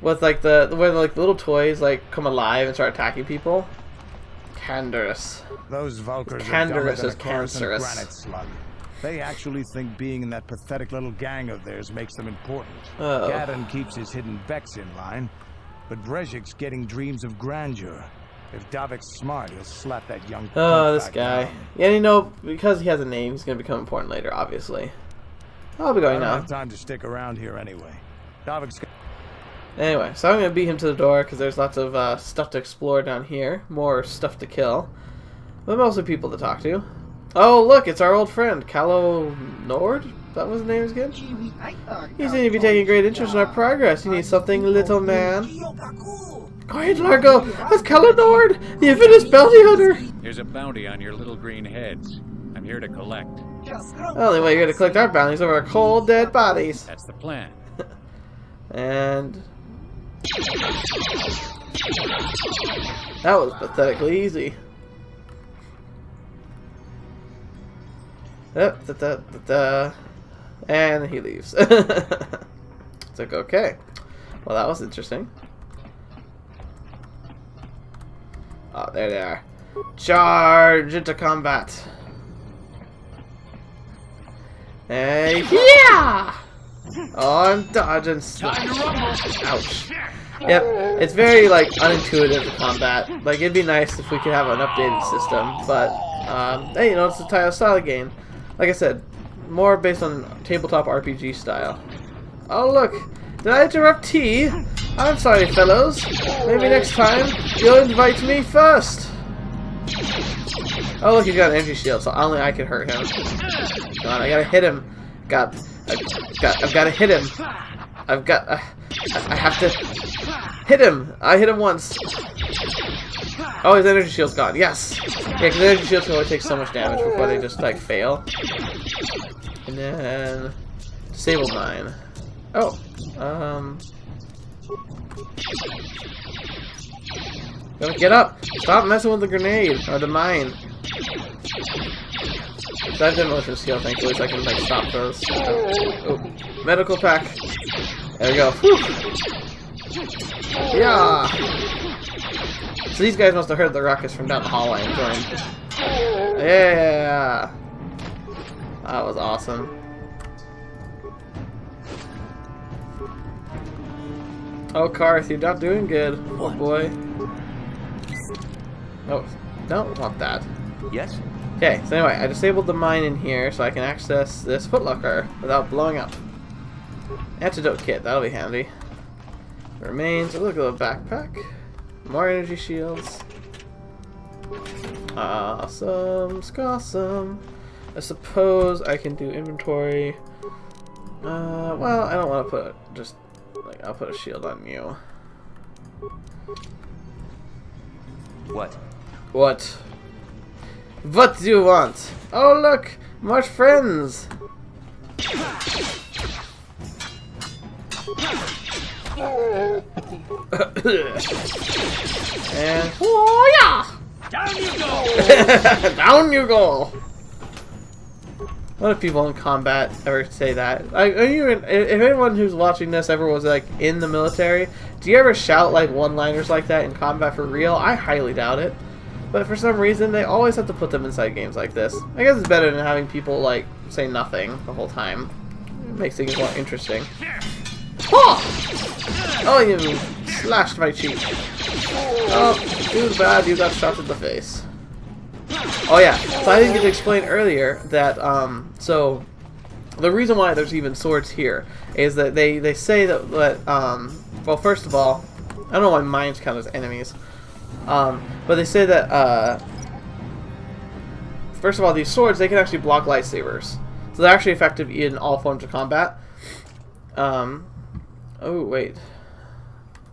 with like where like the little toys like come alive and start attacking people. Canderous. Those Vulcans Canderous are is granite cancerous. slug. They actually think being in that pathetic little gang of theirs makes them important. Oh. Gadon keeps his hidden Vex in line, but Brezhik's getting dreams of grandeur. If Davik's smart, he'll slap that young Oh, punk this back guy. down. Yeah, you know, because he has a name, he's going to become important later, obviously. I'll be I going don't now. have time to stick around here anyway. Davik's Anyway, so I'm going to beat him to the door because there's lots of stuff to explore down here. More stuff to kill. But mostly people to talk to. Oh, look, it's our old friend, Calo Nord? That was his name again? You seem to be taking great interest in our progress. You need something, little man? Quiet, Largo! That's Calo Nord, the infamous bounty hunter! There's a bounty on your little green heads. I'm here to collect. The only way you're going to collect our bounties over our cold, dead bodies. That's the plan. And... that was pathetically easy. And he leaves. It's like, okay. Well, that was interesting. Oh, there they are. Charge into combat. Hey, yeah! Oh, I'm dodging stuff. Ouch. Yep, it's very, like, unintuitive combat. Like, it'd be nice if we could have an updated system, but, hey, you know, it's a style game. Like I said, more based on tabletop RPG style. Oh, look! Did I interrupt tea? I'm sorry, fellows. Maybe next time, you'll invite me first. Oh, look, he's got an energy shield, so only I can hurt him. Come on, I gotta hit him. I've gotta hit him. I have to hit him. I hit him once. Oh, his energy shield's gone. Yes. Yeah, because energy shields can only take so much damage before they just like fail. And then disable mine. Oh. Gotta get up. Stop messing with the grenade or the mine. So I have demolition skill, thankfully, so I can like stop those. Oh, medical pack. There we go. Whew. Yeah. So these guys must have heard the ruckus from down the hallway and joined. Yeah. That was awesome. Oh, Karth, you're not doing good. Oh boy. Oh, don't want that. Yes? Okay, so anyway, I disabled the mine in here so I can access this footlocker without blowing up. Antidote kit, that'll be handy. Remains, look at the backpack. More energy shields. Awesome, awesome. I suppose I can do inventory. Well, I don't want to put just like I'll put a shield on you. What? What? What do you want? Oh look, more friends. And oh yeah. Down you go! Down you go! What if people in combat ever say that? If anyone who's watching this ever was like in the military, do you ever shout like one-liners like that in combat for real? I highly doubt it. But for some reason, they always have to put them inside games like this. I guess it's better than having people like say nothing the whole time. It makes things more interesting. Oh, you slashed my cheek. Oh, too bad you got shot in the face. Oh yeah, so I didn't get to explain earlier that, so the reason why there's even swords here is that they say that, well, first of all, I don't know why mines count as enemies, but they say that, first of all, these swords, they can actually block lightsabers. So they're actually effective in all forms of combat. Oh, wait.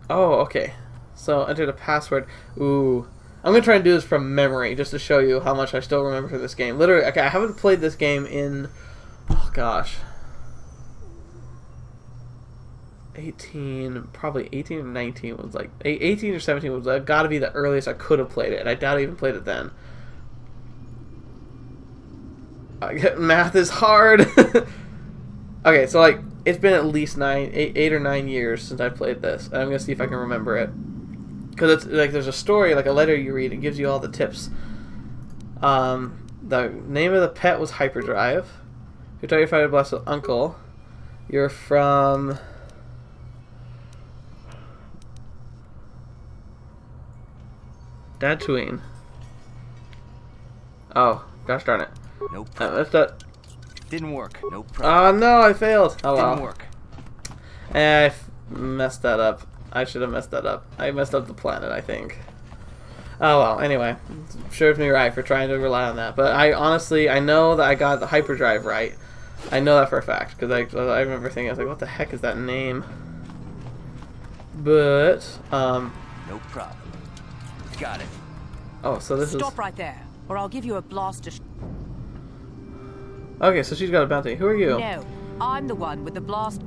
Oh, okay. So enter the password. Ooh. I'm going to try and do this from memory, just to show you how much I still remember for this game. Literally, okay, I haven't played this game in, oh gosh, probably 18 or 19 was like, 18 or 17 was got to be the earliest I could have played it, and I doubt I even played it then. Math is hard. Okay, so like, it's been at least 8 or 9 years since I played this, and I'm going to see if I can remember it. Because it's like there's a story, like a letter you read, it gives you all the tips. The name of the pet was Hyperdrive. You're talking about your blessed uncle. You're from Tatooine. Oh, gosh darn it. Nope. That's that. Didn't work. No problem. Oh no, I failed. Oh well. Didn't work. I messed that up. I should have messed that up. I messed up the planet, I think. Oh well, anyway. Serves me right for trying to rely on that. But I honestly, I know that I got the hyperdrive right. I know that for a fact. Because I remember thinking, I was like, what the heck is that name? But, no problem. Got it. Oh, so this Stop right there, or I'll give you a blaster. Okay, so she's got a bounty. Who are you? No, I'm the one with the blast.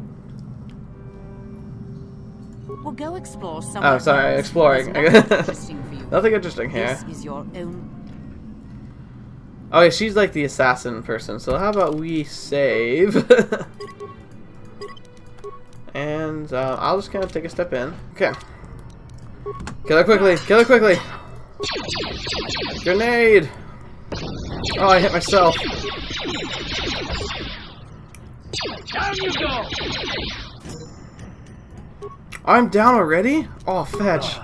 We'll go explore somewhere. Oh, sorry, exploring. Nothing interesting for you. Nothing interesting here. This is your own. Oh, yeah, she's like the assassin person. So how about we save? And I'll just kind of take a step in. Okay. Kill her quickly. Kill her quickly. Grenade. Oh, I hit myself. Down you go. I'm down already? Oh, fetch.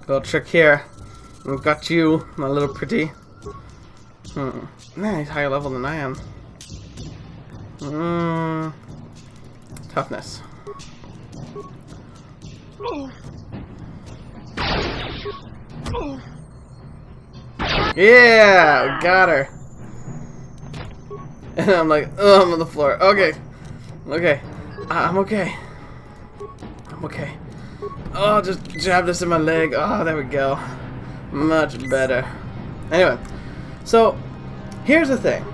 Little trick here. I've got you, my little pretty. Man, he's higher level than I am. Toughness. Yeah, got her. And I'm like, oh, I'm on the floor. Okay. Okay. I'm okay. I'm okay. Oh, just jab this in my leg. Oh, there we go. Much better. Anyway, so here's the thing.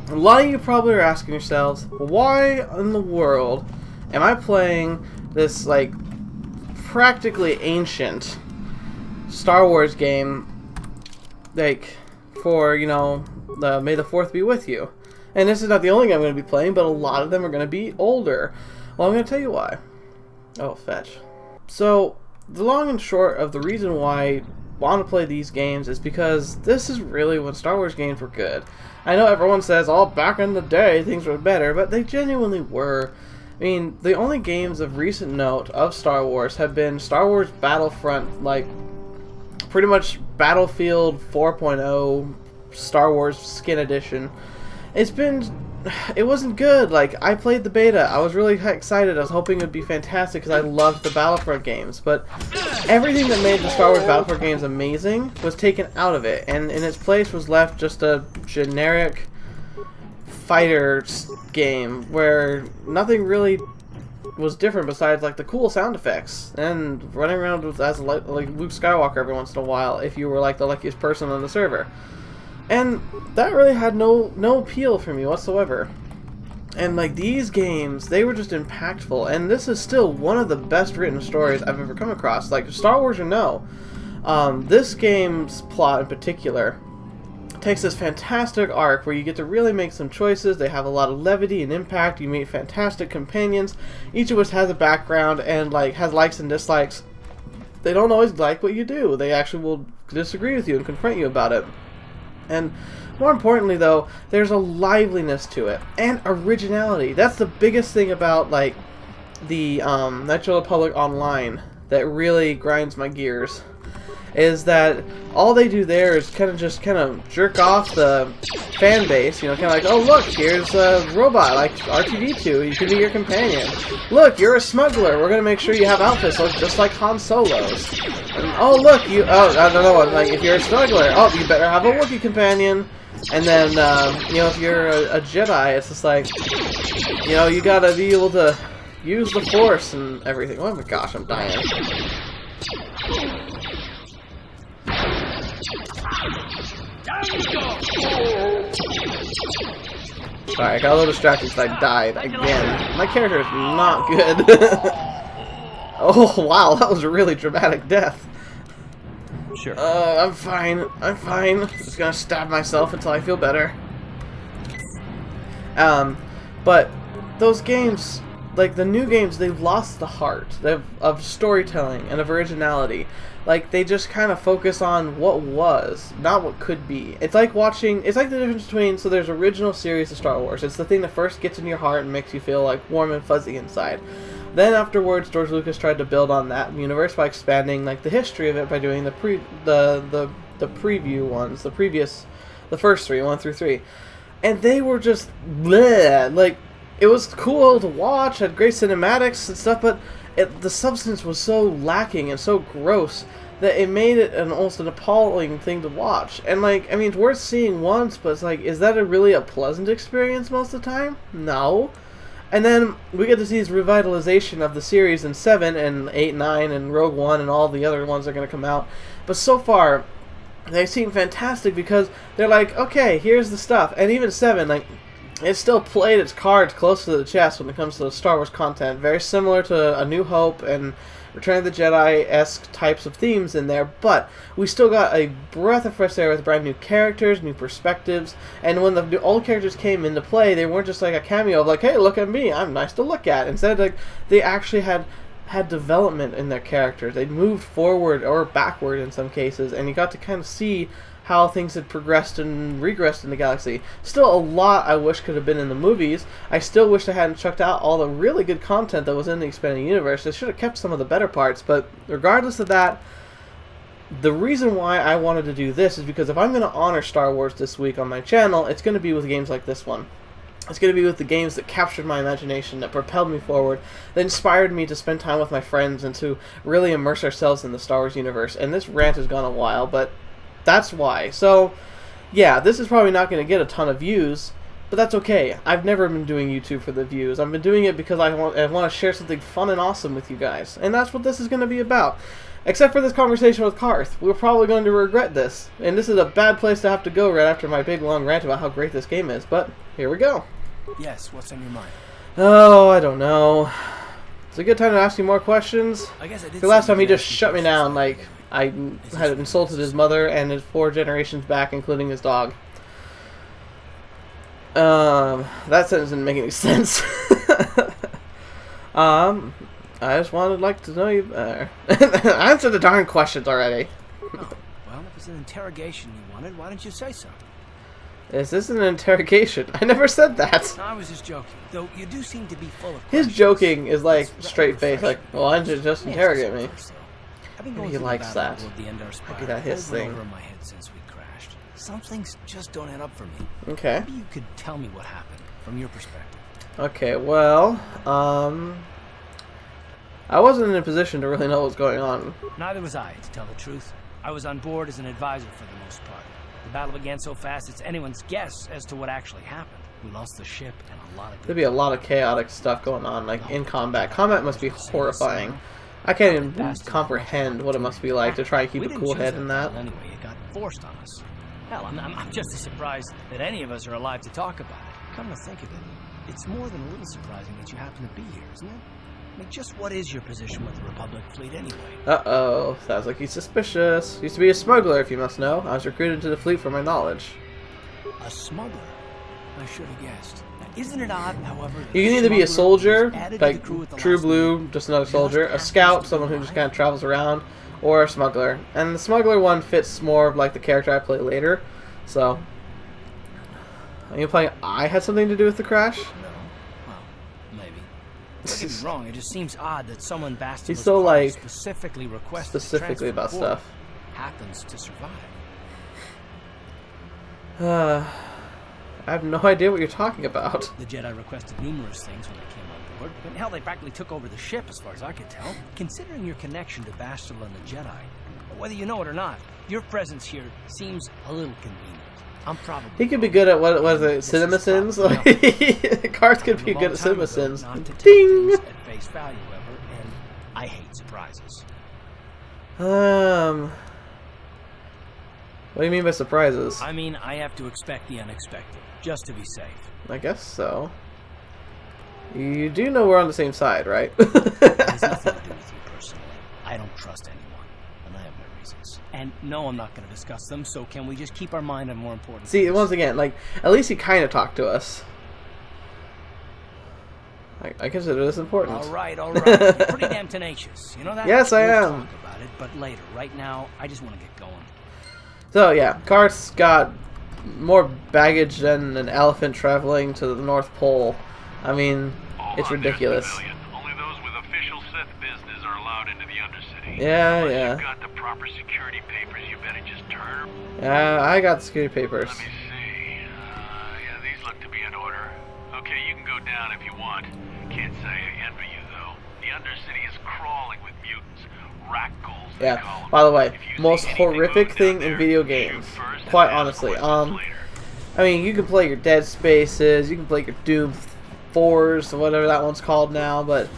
A lot of you probably are asking yourselves, why in the world am I playing this, like, practically ancient Star Wars game, like, for, you know, May the 4th be with you? And this is not the only game I'm going to be playing, but a lot of them are going to be older. Well, I'm going to tell you why. Oh, fetch. So, the long and short of the reason why I want to play these games is because this is really when Star Wars games were good. I know everyone says, oh, back in the day things were better, but they genuinely were. I mean, the only games of recent note of Star Wars have been Star Wars Battlefront, like, pretty much Battlefield 4.0, Star Wars Skin Edition. It wasn't good. Like, I played the beta. I was really excited. I was hoping it would be fantastic because I loved the Battlefront games. But everything that made the Star Wars Battlefront games amazing was taken out of it. And in its place was left just a generic fighter game where nothing really was different besides, like, the cool sound effects. And running around as like Luke Skywalker every once in a while if you were, like, the luckiest person on the server. And that really had no appeal for me whatsoever. And like these games, they were just impactful, and this is still one of the best written stories I've ever come across. Like Star Wars or no, this game's plot in particular takes this fantastic arc where you get to really make some choices. They have a lot of levity and impact. You meet fantastic companions, each of which has a background and like has likes and dislikes. They don't always like what you do. They actually will disagree with you and confront you about it. And more importantly, though, there's a liveliness to it and originality. That's the biggest thing about like the Knights of the Republic Online that really grinds my gears. Is that all they do there is kind of jerk off the fan base, you know, kind of like, oh look, here's a robot like R2-D2, you can be your companion. Look, you're a smuggler. We're gonna make sure you have outfits look just like Han Solo's. And, oh look, I don't know, like if you're a smuggler, oh you better have a Wookiee companion. And then you know, if you're a Jedi, it's just like, you know, you gotta be able to use the Force and everything. Oh my gosh, I'm dying. Sorry, I got a little distracted because I died again. My character is not good. Oh wow, that was a really dramatic death. Sure. I'm fine. I'm fine. Just gonna stab myself until I feel better. But those games, like the new games, they've lost the heart of storytelling and of originality. Like they just kind of focus on what was, not what could be. It's like watching. It's like the difference between. So there's original series of Star Wars. It's the thing that first gets in your heart and makes you feel like warm and fuzzy inside. Then afterwards, George Lucas tried to build on that universe by expanding like the history of it by doing the preview ones, the first 3, 1 through 3, and they were just bleh. Like it was cool to watch, had great cinematics and stuff, but the substance was so lacking and so gross that it made it almost an appalling thing to watch. And like, I mean, it's worth seeing once, but it's like, is that really a pleasant experience most of the time? No. And then we get to see this revitalization of the series in 7 and 8, 9, and Rogue One and all the other ones that are going to come out. But so far, they seem fantastic because they're like, okay, here's the stuff. And even 7, like, it still played its cards close to the chest when it comes to the Star Wars content. Very similar to A New Hope and Return of the Jedi-esque types of themes in there, but we still got a breath of fresh air with brand new characters, new perspectives, and when the old characters came into play, they weren't just like a cameo of like, hey, look at me, I'm nice to look at. Instead, like, they actually had development in their characters. They moved forward or backward in some cases, and you got to kind of see how things had progressed and regressed in the galaxy. Still a lot I wish could have been in the movies. I still wish I hadn't chucked out all the really good content that was in the expanded universe. They should have kept some of the better parts, but regardless of that, the reason why I wanted to do this is because if I'm going to honor Star Wars this week on my channel, it's going to be with games like this one. It's going to be with the games that captured my imagination, that propelled me forward, that inspired me to spend time with my friends and to really immerse ourselves in the Star Wars universe. And this rant has gone a while, but that's why. So, yeah, this is probably not going to get a ton of views, but that's okay. I've never been doing YouTube for the views. I've been doing it because I want to share something fun and awesome with you guys. And that's what this is going to be about. Except for this conversation with Karth. We're probably going to regret this. And this is a bad place to have to go right after my big long rant about how great this game is. But here we go. Yes, what's on your mind? Oh, I don't know. It's a good time to ask you more questions. I guess I did. The last time he just shut me down, like I had insulted his mother and his 4 generations back, including his dog. That sentence didn't make any sense. I just wanted to know you better. Answer the darn questions already. Oh, well, if it's an interrogation you wanted, why didn't you say so? This isn't an interrogation. I never said that. No, I was just joking. Though you do seem to be full of his joking is like straight face, like, well, why didn't you just interrogate me? He likes that. Maybe that's his thing. Over my head since we crashed. Some things just don't add up for me. Okay. Maybe you could tell me what happened from your perspective. Okay, well, I wasn't in a position to really know what was going on. Neither was I, to tell the truth. I was on board as an advisor for the most part. The battle began so fast it's anyone's guess as to what actually happened. We lost the ship and a lot of... There'd be a lot of chaotic stuff going on, like in combat. Combat must be horrifying. I can't even comprehend what it must be like to try and keep a cool head in that. Anyway, it got forced on us. Hell, I'm just as surprised that any of us are alive to talk about it. Come to think of it, it's more than a little surprising that you happen to be here, isn't it? I mean, just what is your position with the Republic fleet anyway? Uh-oh. Sounds like he's suspicious. Used to be a smuggler, if you must know. I was recruited to the fleet for my knowledge. A smuggler? I should have guessed. Now, isn't it odd, however... You can either be a soldier, like true blue, just another soldier, a scout, someone who just kind of travels around, or a smuggler. And the smuggler one fits more of like the character I play later. So, are you implying I had something to do with the crash? No. Well, maybe. Don't get me wrong, it just seems odd that someone He's so like specifically requested specifically about stuff. Happens to survive. I have no idea what you're talking about. The Jedi requested numerous things when they came on board, but hell, they practically took over the ship as far as I could tell. Considering your connection to Bastila and the Jedi, whether you know it or not, your presence here seems a little convenient. I'm probably... He could be good at, what was it, CinemaSins? Cards could be good at CinemaSins. Ding! At face value, ever, and I hate surprises. What do you mean by surprises? I mean, I have to expect the unexpected, just to be safe. I guess so. You do know we're on the same side, right? It has nothing to do with you personally. I don't trust anyone, and I have my reasons. And no, I'm not going to discuss them, so can we just keep our mind on more important See, things? once again, like, at least he kind of talked to us. I consider this important. All right. You're pretty damn tenacious. You know that? Yes, I am. We'll talk about it, but later. Right now, I just want to get going. So, yeah, Karth's got more baggage than an elephant traveling to the North Pole. I mean, it's ridiculous. Only those with official Sith business are allowed into the Undercity. Yeah. Unless you've got the proper security papers, you better just turn. Yeah, I got the security papers. Let me see. Yeah, these look to be in order. Okay, you can go down if you want. Can't say I envy you, though. The Undercity is crawling with mutants. Rat ghouls, they call Yeah, them. by the way, most horrific thing in video games. Quite honestly. I mean, you can play your Dead Spaces, you can play your Doom 4s, or whatever that one's called now, but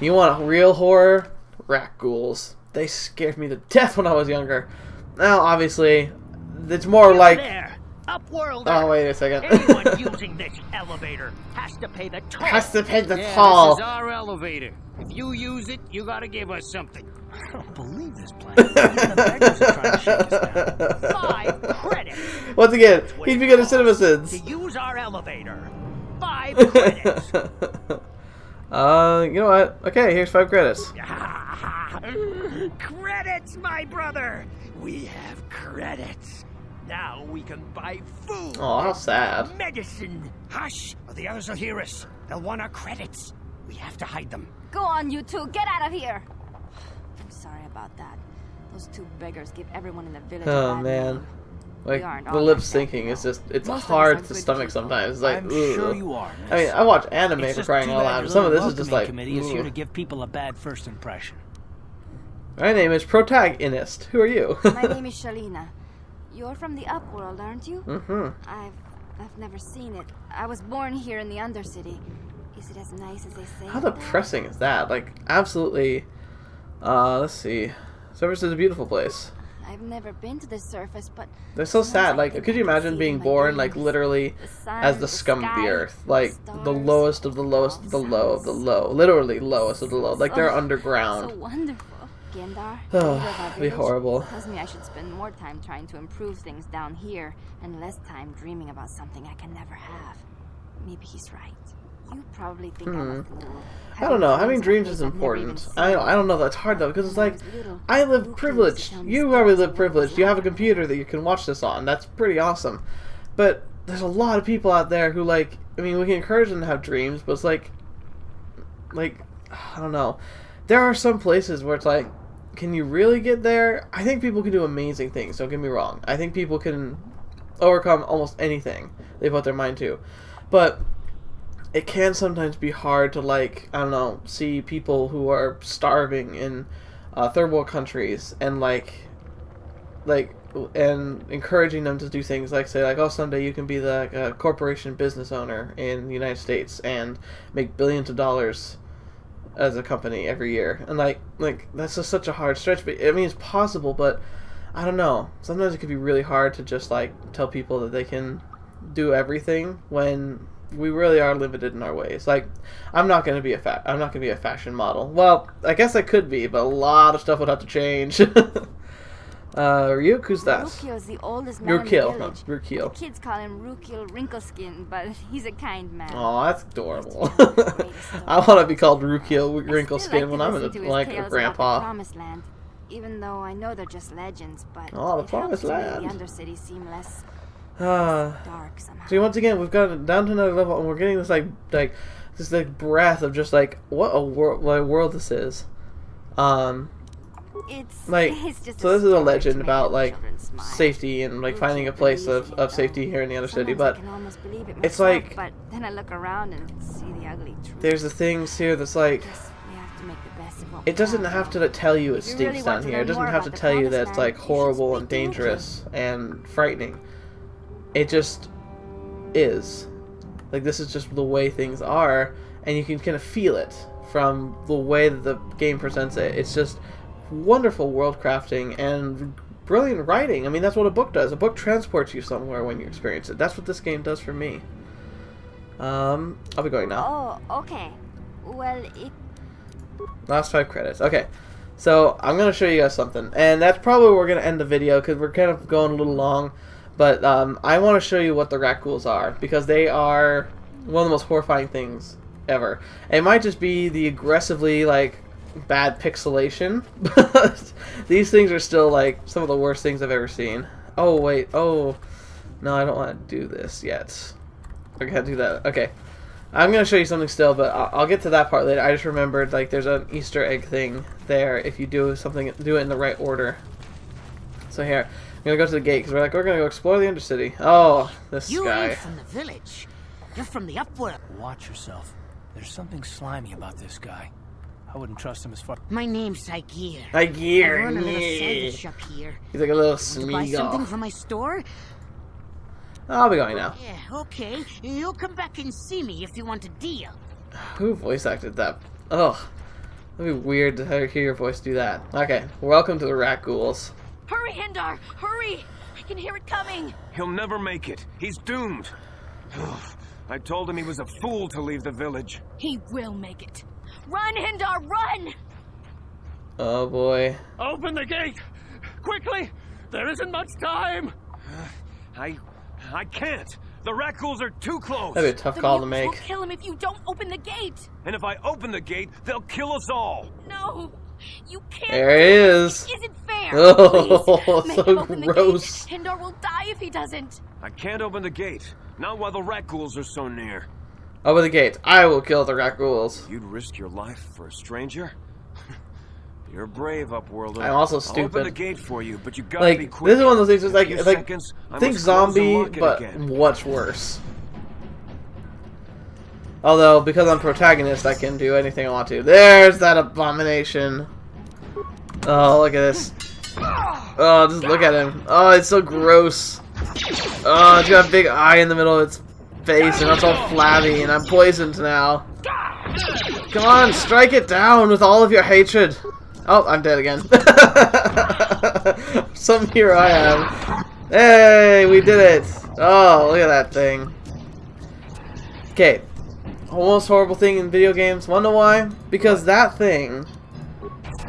you want a real horror? Rat ghouls. They scared me to death when I was younger. Now, obviously, it's more like... Upworld. Oh, wait a second. Anyone using this elevator has to pay the toll. Has to pay the Yeah, toll. this is our elevator. If you use it, you gotta give us something. I don't believe this plan. Even the beggars are trying to shake us down. 5 credits. Once again, he'd be good at CinemaSins. To use our elevator. 5 credits. You know what? Okay, here's 5 credits. Credits, my brother. We have credits. Now we can buy food. Oh, how sad. Medicine. Hush, or the others will hear us. They'll want our credits. We have to hide them. Go on, you two. Get out of here. I'm sorry about that. Those 2 beggars give everyone in the village a Oh, bad man. name. Like, We aren't the all lip like that, syncing you know. is just, it's Most of us hard are to good stomach people. sometimes. It's like, I'm ugh. sure you are, I mean, I watch anime It's for just crying too out bad loud. your Some of little this is just welcoming like, committee is here ugh. to give people a bad first impression. My name is Protagonist. Who are you? My name is Shalina. You're from the Upworld, aren't you? Mm-hmm. I've never seen it. I was born here in the Undercity. Is it as nice as they say? How depressing is that? Like, absolutely. Let's see. Surface is a beautiful place. I've never been to the surface, but They're so sad. Like, could you imagine being born, like, literally as the scum of the earth? Like, the lowest of the lowest of the low of the low. Literally lowest of the low. Like, they're so underground. wonderful. Gendar, Oh, leader of our it'd be village, horrible. tells me I should spend more time trying to improve things down here and less time dreaming about something I can never have. Maybe he's right. You probably think I'm a fool. I don't know. Having dreams is important. I don't know. That's hard though, because it's like I live privileged. You probably live privileged. You have a computer that you can watch this on. That's pretty awesome. But there's a lot of people out there who like. I mean, we can encourage them to have dreams, but it's like I don't know. There are some places where it's like, can you really get there? I think people can do amazing things. Don't get me wrong. I think people can overcome almost anything they put their mind to, but it can sometimes be hard to, like, I don't know, see people who are starving in third world countries and and encouraging them to do things like, say, like, oh, someday you can be the corporation business owner in the United States and make billions of dollars as a company every year. And like that's just such a hard stretch. But I mean, it's possible, but I don't know. Sometimes it could be really hard to just like tell people that they can do everything when we really are limited in our ways. Like, I'm not gonna be a fashion model. Well, I guess I could be, but a lot of stuff would have to change. Ryuk, who's that? Rukyo's the oldest man in the village. Rukyo. The kids call him Rukyo Wrinkleskin, but he's a kind man. Oh, that's adorable. I want to be called Rukyo Wrinkleskin when I'm a grandpa. Promised Land, even though I know they're just legends, but oh, the Promised Land. The Undercity seem less dark somehow. See, once again, we've got it down to another level, and we're getting this this breath of just like what a world this is. It's just so this is a legend about like safety and like finding a place of safety here in the Undercity, but it's like, but then I look around and see the ugly truth. There's the things here that's like, it doesn't have to tell you it stinks down here. It doesn't have to tell you that it's like horrible and dangerous and frightening. It just is. Like, this is just the way things are, and you can kind of feel it from the way that the game presents it. It's just wonderful world crafting and brilliant writing. I mean, that's what a book does. A book transports you somewhere when you experience it. That's what this game does for me. I'll be going now. Oh, okay. Well, Last 5 credits. Okay. So, I'm going to show you guys something. And that's probably where we're going to end the video, because we're kind of going a little long. But I want to show you what the rat ghouls are, because they are one of the most horrifying things ever. It might just be the aggressively, like, bad pixelation, but these things are still like some of the worst things I've ever seen. Oh wait, oh no, I don't want to do this yet. I can't do that. Okay, I'm gonna show you something still, but I'll get to that part later. I just remembered like there's an Easter egg thing there if you do something, do it in the right order. So here, I'm gonna go to the gate because we're gonna go explore the Undercity. Oh, this you guy. You ain't from the village. You're from the upworld. Watch yourself. There's something slimy about this guy. I wouldn't trust him as far. My name's Igir. Igir, I run a little sandwich shop here. He's like a little Want to buy something from my store? I'll be going now. Yeah, okay. You'll come back and see me if you want a deal. Who voice acted that? Ugh. That'd be weird to hear your voice do that. Okay, welcome to the rat ghouls. Hurry, Hindar! Hurry! I can hear it coming! He'll never make it. He's doomed. I told him he was a fool to leave the village. He will make it. Run, Hindar, run! Oh boy. Open the gate! Quickly! There isn't much time! I can't! The rat ghouls are too close! That'd be a tough call to make. We'll kill him if you don't open the gate! And if I open the gate, they'll kill us all! No! You can't! There he is! It isn't fair! Oh, please, so gross! Hindar will die if he doesn't! I can't open the gate. Not while the rat ghouls are so near. Open the gate. I will kill the rat ghouls. You'd risk your life for a stranger? You're brave, Upworlder. I'm also stupid. I'll open the gate for you, but you gotta be quick. This is one of those things that's like seconds, think zombie, but much worse. Although, because I'm protagonist, I can do anything I want to. There's that abomination. Oh, look at this. Oh, just look at him. Oh, it's so gross. Oh, it's got a big eye in the middle of its face, and it's all flabby, and I'm poisoned now. Come on, strike it down with all of your hatred. Oh, I'm dead again. Some hero I am. Hey, we did it. Oh, look at that thing. Okay. Almost horrible thing in video games. Wanna know why? Because that thing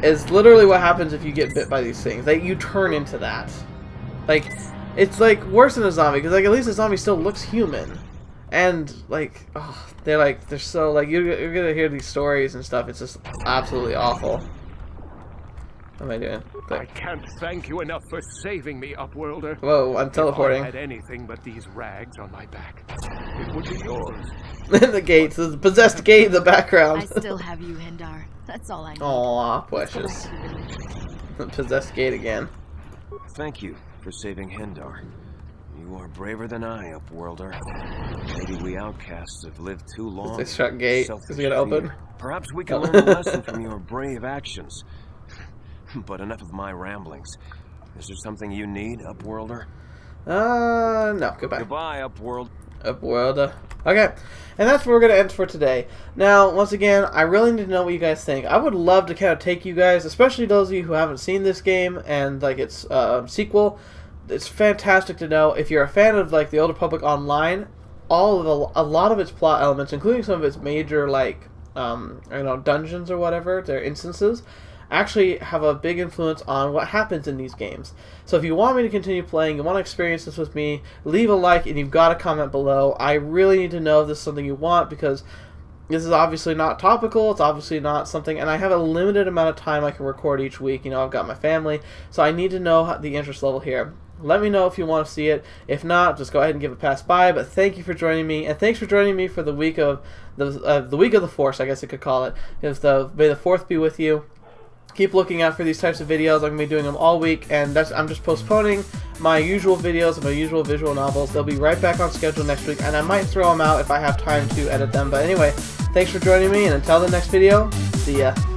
is literally what happens if you get bit by these things. Like, you turn into that. Like, it's like worse than a zombie, because like at least a zombie still looks human. And like, oh, they're so like you're gonna hear these stories and stuff. It's just absolutely awful. What am I doing? I can't thank you enough for saving me, Upworlder. Whoa, I'm teleporting. If I had anything but these rags on my back, it would be yours. The gates, the possessed gate in the background. I still have you, Hindar. That's all I need. Aw, precious. The possessed gate again. Thank you for saving Hindar. You are braver than I, Upworlder. Maybe we outcasts have lived too long. This shut gate is gonna open. Perhaps we can learn a lesson from your brave actions. But enough of my ramblings. Is there something you need, Upworlder? No. Goodbye. Goodbye, Upworld. Upworld. Okay, and that's where we're going to end for today. Now, once again, I really need to know what you guys think. I would love to kind of take you guys, especially those of you who haven't seen this game and like its sequel. It's fantastic to know if you're a fan of like the Old Republic Online. a lot of its plot elements, including some of its major like dungeons or whatever, their instances, actually have a big influence on what happens in these games. So if you want me to continue playing, you want to experience this with me, leave a like and you've got a comment below. I really need to know if this is something you want, because this is obviously not topical, it's obviously not something, and I have a limited amount of time I can record each week. I've got my family, so I need to know the interest level here. Let me know if you want to see it. If not, just go ahead and give it a pass by. But thank you for joining me, and thanks for joining me for the week of the week of the Force, I guess I could call it. May the 4th be with you. Keep looking out for these types of videos. I'm going to be doing them all week, and I'm just postponing my usual videos and my usual visual novels. They'll be right back on schedule next week, and I might throw them out if I have time to edit them. But anyway, thanks for joining me, and until the next video, see ya.